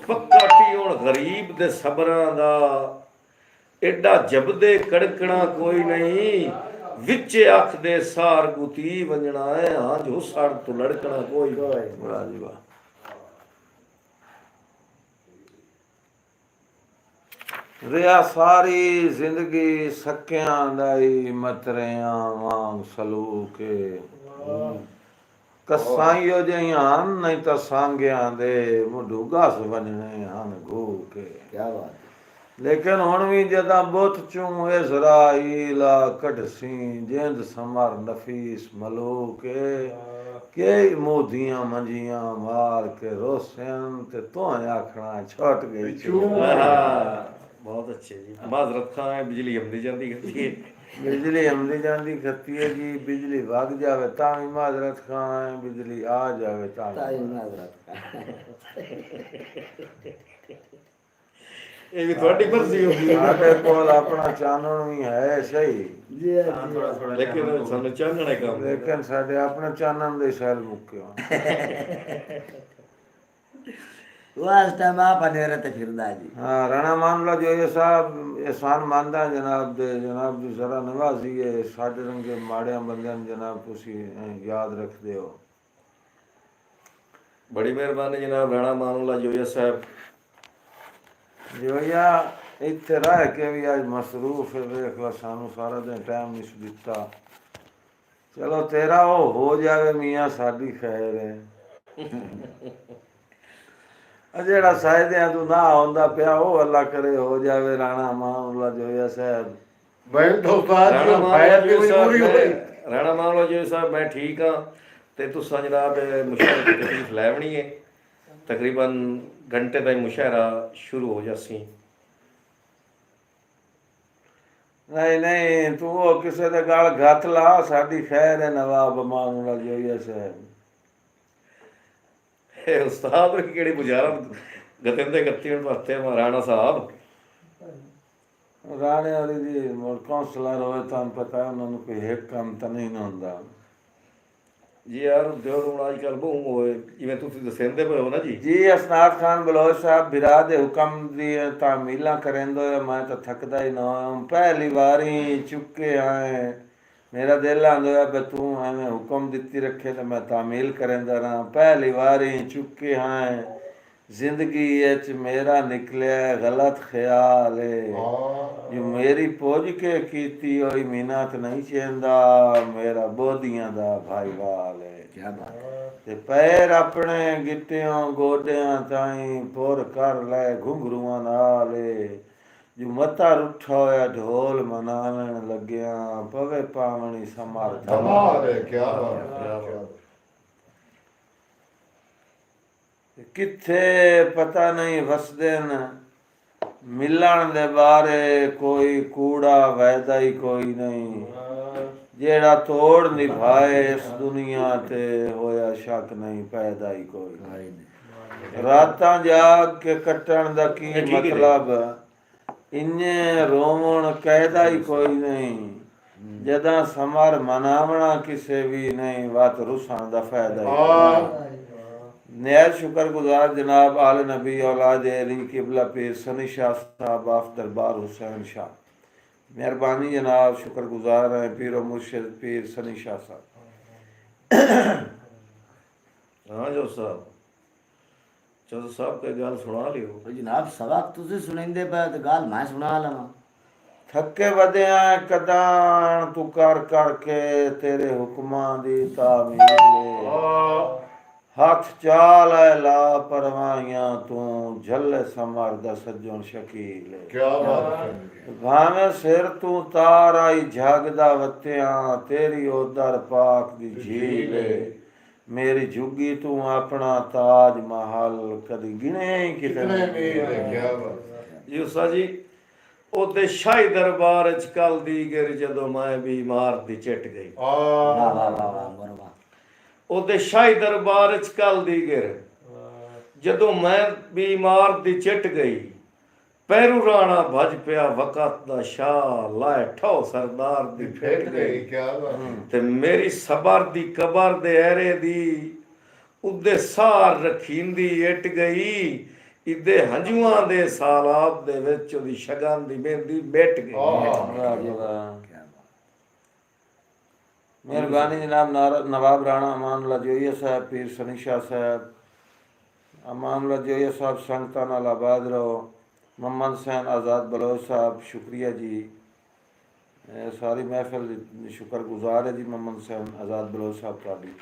पक्का टीण गरीब दे सबरां दा एडा जबदे कड़कना कोई नहीं विचे अख दे सार गुती वंजना है हां जो सड़ तू लड़कना कोई वाह जी वाह रिया सारी जिंदगी सकियां दाई मतरियां वांग सलूके कसाइयो जहान नहीं तो सांगियां दे मुढू घस वजने हन घूके क्या बात लेकिन हुण भी जदा बुत चूं इज़राइल कढसी जिंद समर नफीस मलूके के मोदियां मंजियां मार के रोसन ते तो आखना छट गई बहुत अच्छे जी माजरत खां है बिजली हमदी जाती करती है बिजली हमदी जाती खती है जी बिजली भाग जावे ता भी माजरत खां बिजली आ जावे ता ताई माजरत ये भी थोड़ी मर्जी होगी ਸਾਡੇ ਕੋਲ ਆਪਣਾ ਚਾਨਣ ਵੀ ਹੈ ਸਹੀ जी लेकिन सानू चानने काम ਲੇਕਿਨ ਸਾਡੇ ਆਪਣੇ ਚਾਨਣ ਦੇ ਸੈਲ ਮੁੱਕਿਆ वास टाइम आप अनेरे ते फिरदा जी हाँ राणा मामला जो ये साहब एहसान मानदा जनाब दे जनाब दी जरा नवाजी है साडे रंगे माड़ियां बंदियां जनाब तुसी याद रखदे हो बड़ी मेहरबानी जनाब राणा मानुल्लाह जोया साहब जोया ਇੱਥੇ ਰਹਿ ਕੇ ਵੀ ਅੱਜ ਮਸਰੂਫ ਹੈ ਵੇਖ ਲਾ ਸਾਨੂੰ ਸਾਰਾ ਦਿਨ ਟਾਈਮ ਨਹੀਂ ਸੀ ਦਿੱਤਾ ਚਲੋ ਤੇਰਾ ਉਹ ਹੋ ਜਾਵੇ ਮੀਆਂ ਸਾਡੀ ਖੈਰ ਹੈ ਆ ਜਿਹੜਾ ਸਾਇਦਿਆਂ ਤੂੰ ਨਾ ਆਉਂਦਾ ਪਿਆ ਉਹ ਅੱਲਾ ਕਰੇ ਹੋ ਜਾਵੇ ਰਾਣਾ ਮਾਮਲਾ ਜੋਇਆ ਸਾਹਿਬ ਮੈਂ ਤਾਂ ਸਾਥ ਰਾਣਾ ਫਾਇਰ ਮਾਮਲਾ ਦੀ ਪੂਰੀ ਹੋਈ ਰਾਣਾ ਮਾਮਲਾ जोया साहब मैं ठीक हाँ ਤੇ ਤੁਸਾਂ ਜਨਾਬ ਮੁਸ਼ਾਹਰਾ ਦੀ ਤਕਲੀਫ ਲੈਵਣੀ ਹੈ ਤਕਰੀਬਨ ਘੰਟੇ ਦਾ ਮੁਸ਼ਾਹਰਾ ਸ਼ੁਰੂ ਹੋ ਜਾਸੀ ਨਹੀਂ ਨਹੀਂ ਤੂੰ ਉਹ ਕਿਸੇ ਦੇ ਗਲ ਘੱਤ ਲਾ ਸਾਡੀ ਖੈਰ ਹੈ ਨਵਾਬ ਮਾਮਲਾ ਜੋਇਆ ਸਾਹਿਬ ਇਹ ਉਸਤਾਦ ਵੀ ਕਿਹੜੀ ਬੁਝਾਰਨ ਗਤਿੰਦੇ ਗੱਤੀਣ ਪਾਤੇ ਮਹਾਰਾਣਾ ਸਾਹਿਬ ਰਾਣੇ ਵਾਲੀ ਦੀ ਕਾਉਂਸਲਰ ਹੋਏ ਤੁਹਾਨੂੰ ਪਤਾ ਉਹਨਾਂ ਨੂੰ ਕੋਈ ਇੱਕ ਕੰਮ ਤਾਂ ਨਹੀਂ ਨਾ ਹੁੰਦਾ ਜੀ ਯਾਰ ਉਦਯੋਗ ਹੁਣ ਅੱਜ ਕੱਲ੍ਹ ਬਹੁ ਹੋਏ ਜਿਵੇਂ ਤੁਸੀਂ ਦੱਸਦੇ ਪਏ ਹੋ ਨਾ ਜੀ ਜੀ ਅਸਨਾਦ ਖਾਨ ਬਲੋਚ ਸਾਹਿਬ ਬਿਰਾ ਦੇ ਹੁਕਮ ਦੀ ਤਾਮੀਲਾਂ ਕਰੇਂਦੋ ਮੈਂ ਤਾਂ ਥੱਕਦਾ ਹੀ ਨਾ ਪਹਿਲੀ ਵਾਰੀ ਚੁੱਕੇ ਆਏ ਮੇਰਾ ਦਿਲ ਆਂਦਾ ਬੇ ਤੂੰ ਐਵੇਂ ਹੁਕਮ ਦਿੱਤੀ ਰੱਖੇ ਤਾਂ ਮੈਂ ਤਾਮੀਲ ਕਰੇਂਦਾ ਰਹਾਂ ਪਹਿਲੀ ਵਾਰੀ ਚੁੱਕੇ ਆਏ ਜ਼ਿੰਦਗੀ ਵਿੱਚ ਮੇਰਾ ਨਿਕਲਿਆ ਗਲਤ ਖਿਆਲ ਹੈ ਜੋ ਮੇਰੀ ਪੋਜ ਕੇ ਕੀਤੀ ਹੋਈ ਮਿਹਨਤ ਨਹੀਂ ਚੇਂਦਾ ਮੇਰਾ ਬੋਧੀਆਂ ਦਾ ਭਾਈਵਾਲ ਹੈ क्या बात है ਤੇ ਪੈਰ ਆਪਣੇ ਗਿੱਟਿਆਂ ਗੋਡਿਆਂ ਤਾਈਂ ਪੁਰ ਕਰ ਲੈ ਘੁੰਗਰੂਆਂ ਨਾਲ ਜੋ ਮੱਤਾ ਰੁੱਠਾ ਹੋਇਆ ਢੋਲ ਮਨਾਵਣ ਲੱਗਿਆ ਪਵੇ ਪਾਵਣੀ ਸਮਰਥ ਕਮਾਲ ਹੈ ਕੀ ਬਾਤ ਕਿੱਥੇ ਪਤਾ ਨਹੀਂ ਵਸਦੇ ਨੇ ਮਿਲਣ ਦੇ ਬਾਰੇ ਕੋਈ ਕੂੜਾ ਵੈਦਾ ਹੀ ਕੋਈ ਨਹੀਂ ਜਿਹੜਾ ਤੋੜ ਨਿਭਾਏ ਇਸ ਦੁਨੀਆ ਤੇ ਹੋਇਆ ਸ਼ੱਕ ਨਹੀਂ ਪੈਦਾ ਹੀ ਕੋਈ ਰਾਤਾਂ ਜਾਗ ਕੇ ਕੱਟਣ ਦਾ ਕੀ ਮਤਲਬ ਇੰਨੇ ਰੋਵਣ ਕਹਿਦਾ ਹੀ ਕੋਈ ਨਹੀਂ ਜਦਾਂ ਸਮਰ ਮਨਾਵਣਾ ਕਿਸੇ ਵੀ ਨਹੀਂ ਵਾਤ ਰੁਸਣ ਦਾ ਫਾਇਦਾ ਹੀ नहायत शुक्रगुजार जनाब आल नबी औलाद अली किबला पीर सनी शाह साहब आफ दरबार हुसैन शाह मेहरबानी जनाब शुक्रगुजार हैं पीर मुर्शिद पीर सनी शाह साहब हाँ जो साहब चौधरी साहब के गल सुना लियो तो जनाब सबक तुसी सुनेंदे पे तो गाल मैं सुना लवां थके वधिया कदां तू कर करके तेरे हुक्मां दी तामील हथ चाल ला परवाइयां तू झल समर दा सज्जन शकील ਕੀ ਬਾਤ ਹੈ भावे सिर तू तार आई जागदा वत्तियां तेरी ओदर पाक दी झील मेरी झुग्गी तू अपना ताज महल कदी गिने कितने ਕਿਤਨੇ ਮੀਲ ਕੀ ਬਾਤ ਜੀ ਉਸਤਾਦ ਜੀ ਉਹਦੇ ਸ਼ਾਹੀ ਦਰਬਾਰ ਚ ਕੱਲ ਦੀ ਗਿਰ ਜਦੋਂ ਮੈਂ ਬਿਮਾਰ ਦੀ ਚਿੱਟ ਗਈ वाह वाह वाह वाह मरवा ਉਹਦੇ ਸ਼ਾਹੀ ਦਰਬਾਰ ਚ ਕੱਲ ਦੀ ਗਿਰ ਜਦੋਂ ਮੈਂ ਬਿਮਾਰ ਦੀ ਚਿੱਟ ਗਈ ਪੈਰੂ ਰਾਣਾ ਭੱਜ ਪਿਆ ਵਕਤ ਦਾ ਸ਼ਾਹ ਲਾਇ ਠੋ ਸਰਦਾਰ ਦੀ ਫੇਟ ਗਈ ਕੀ ਬਾਤ ਤੇ ਮੇਰੀ ਸਬਰ ਦੀ ਕਬਰ ਦੇ ਐਰੇ ਦੀ ਉਹਦੇ ਸਾਰ ਰਖੀਂਦੀ ਇੱਟ ਗਈ ਇਦੇ ਹੰਝੂਆਂ ਦੇ ਸਾਲਾਬ ਦੇ ਵਿੱਚ ਉਹਦੀ ਸ਼ਗਨ ਦੀ ਮਹਿੰਦੀ ਮਿਟ ਗਈ मेहरबानी जनाब नवाब राणा अमानुल्लाह जोइया साहब पीर सनी शाह साहब अमानुल्लाह जोइया साहब संगतान नाल आबाद रहो मोहम्मद हुसैन आज़ाद बलोच साहब शुक्रिया जी सारी महफिल शुक्रगुजार है जी मोहम्मद हुसैन आज़ाद बलोच साहब तुहाडी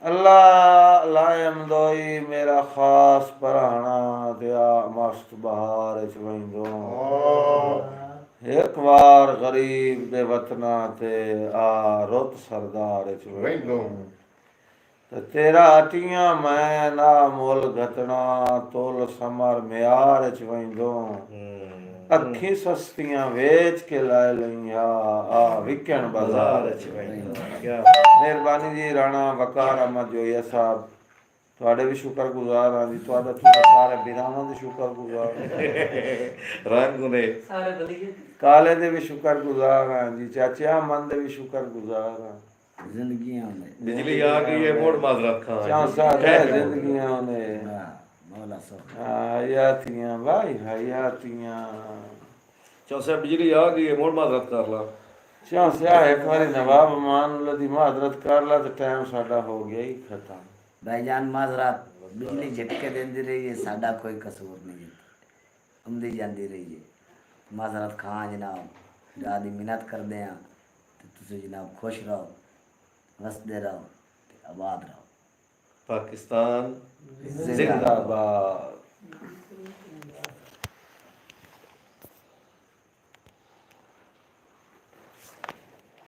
अल्लाह लायम दोई मेरा खास पराना दिया मस्त बहार च वहिंदो एक बार गरीब दे वतना ते आ रुत सरदार च ਵੈਂਦੋ ते तेरा अटियां मैं ना मुल घटना तोल समर म्यार च वहिंदो अखी सस्तियां वेच के लाए लईया आ विकण बाजार च वहिंदो मेहरबानी जी राणा वकार अहमद जोइया साहब ਤੁਹਾਡੇ ਵੀ ਸ਼ੁਕਰਗੁਜ਼ਾਰ ਹਾਂ ਜੀ ਤੁਹਾਡਾ ਸਾਰੇ ਬਿਰਾਵਾਂ ਦੇ ਸ਼ੁਕਰਗੁਜ਼ਾਰ ਰੰਗ ਨੇ सारे बलिए ਕਾਲੇ ਦੇ ਵੀ ਸ਼ੁਕਰਗੁਜ਼ਾਰ ਹਾਂ ਜੀ ਚਾਚਾ ਮਨ ਦੇ ਵੀ ਸ਼ੁਕਰਗੁਜ਼ਾਰ ਹਾਂ जिंदगियां में ਬਿਜਲੀ ਆ ਗਈ ਹੈ ਮੋੜ ਮਾਜ਼ਰਤ ਖਾਂ ਚਾਂਸਾ ਦੇ ਜ਼ਿੰਦਗੀਆਂ ਨੇ वाह मौला सब ਹਯਾਤੀਆਂ ਭਾਈ ਹਯਾਤੀਆਂ ਚੌਸਾ ਬਿਜਲੀ ਆ ਗਈ ਹੈ ਮੋੜ ਮਾਜ਼ਰਤ ਕਰ ਲਾ ਚਾਂਸਾ ਇੱਕ ਵਾਰੀ ਨਵਾਬ ਮਾਨ ਦੀ ਮਾਜ਼ਰਤ ਕਰ ਲਾ ਤੇ ਟਾਈਮ ਸਾਡਾ ਹੋ ਗਿਆ ਹੀ ਖਤਮ भाईजान माजरात बिजली झटके देंदी रही है साडा कोई कसूर नहीं है उमदी जाती रही है माजरात खां जनाब ज़्यादा मिन्नत कर दें तो तुम जनाब खुश रहो वसदे रहो ते आबाद रहो पाकिस्तान जिंदाबाद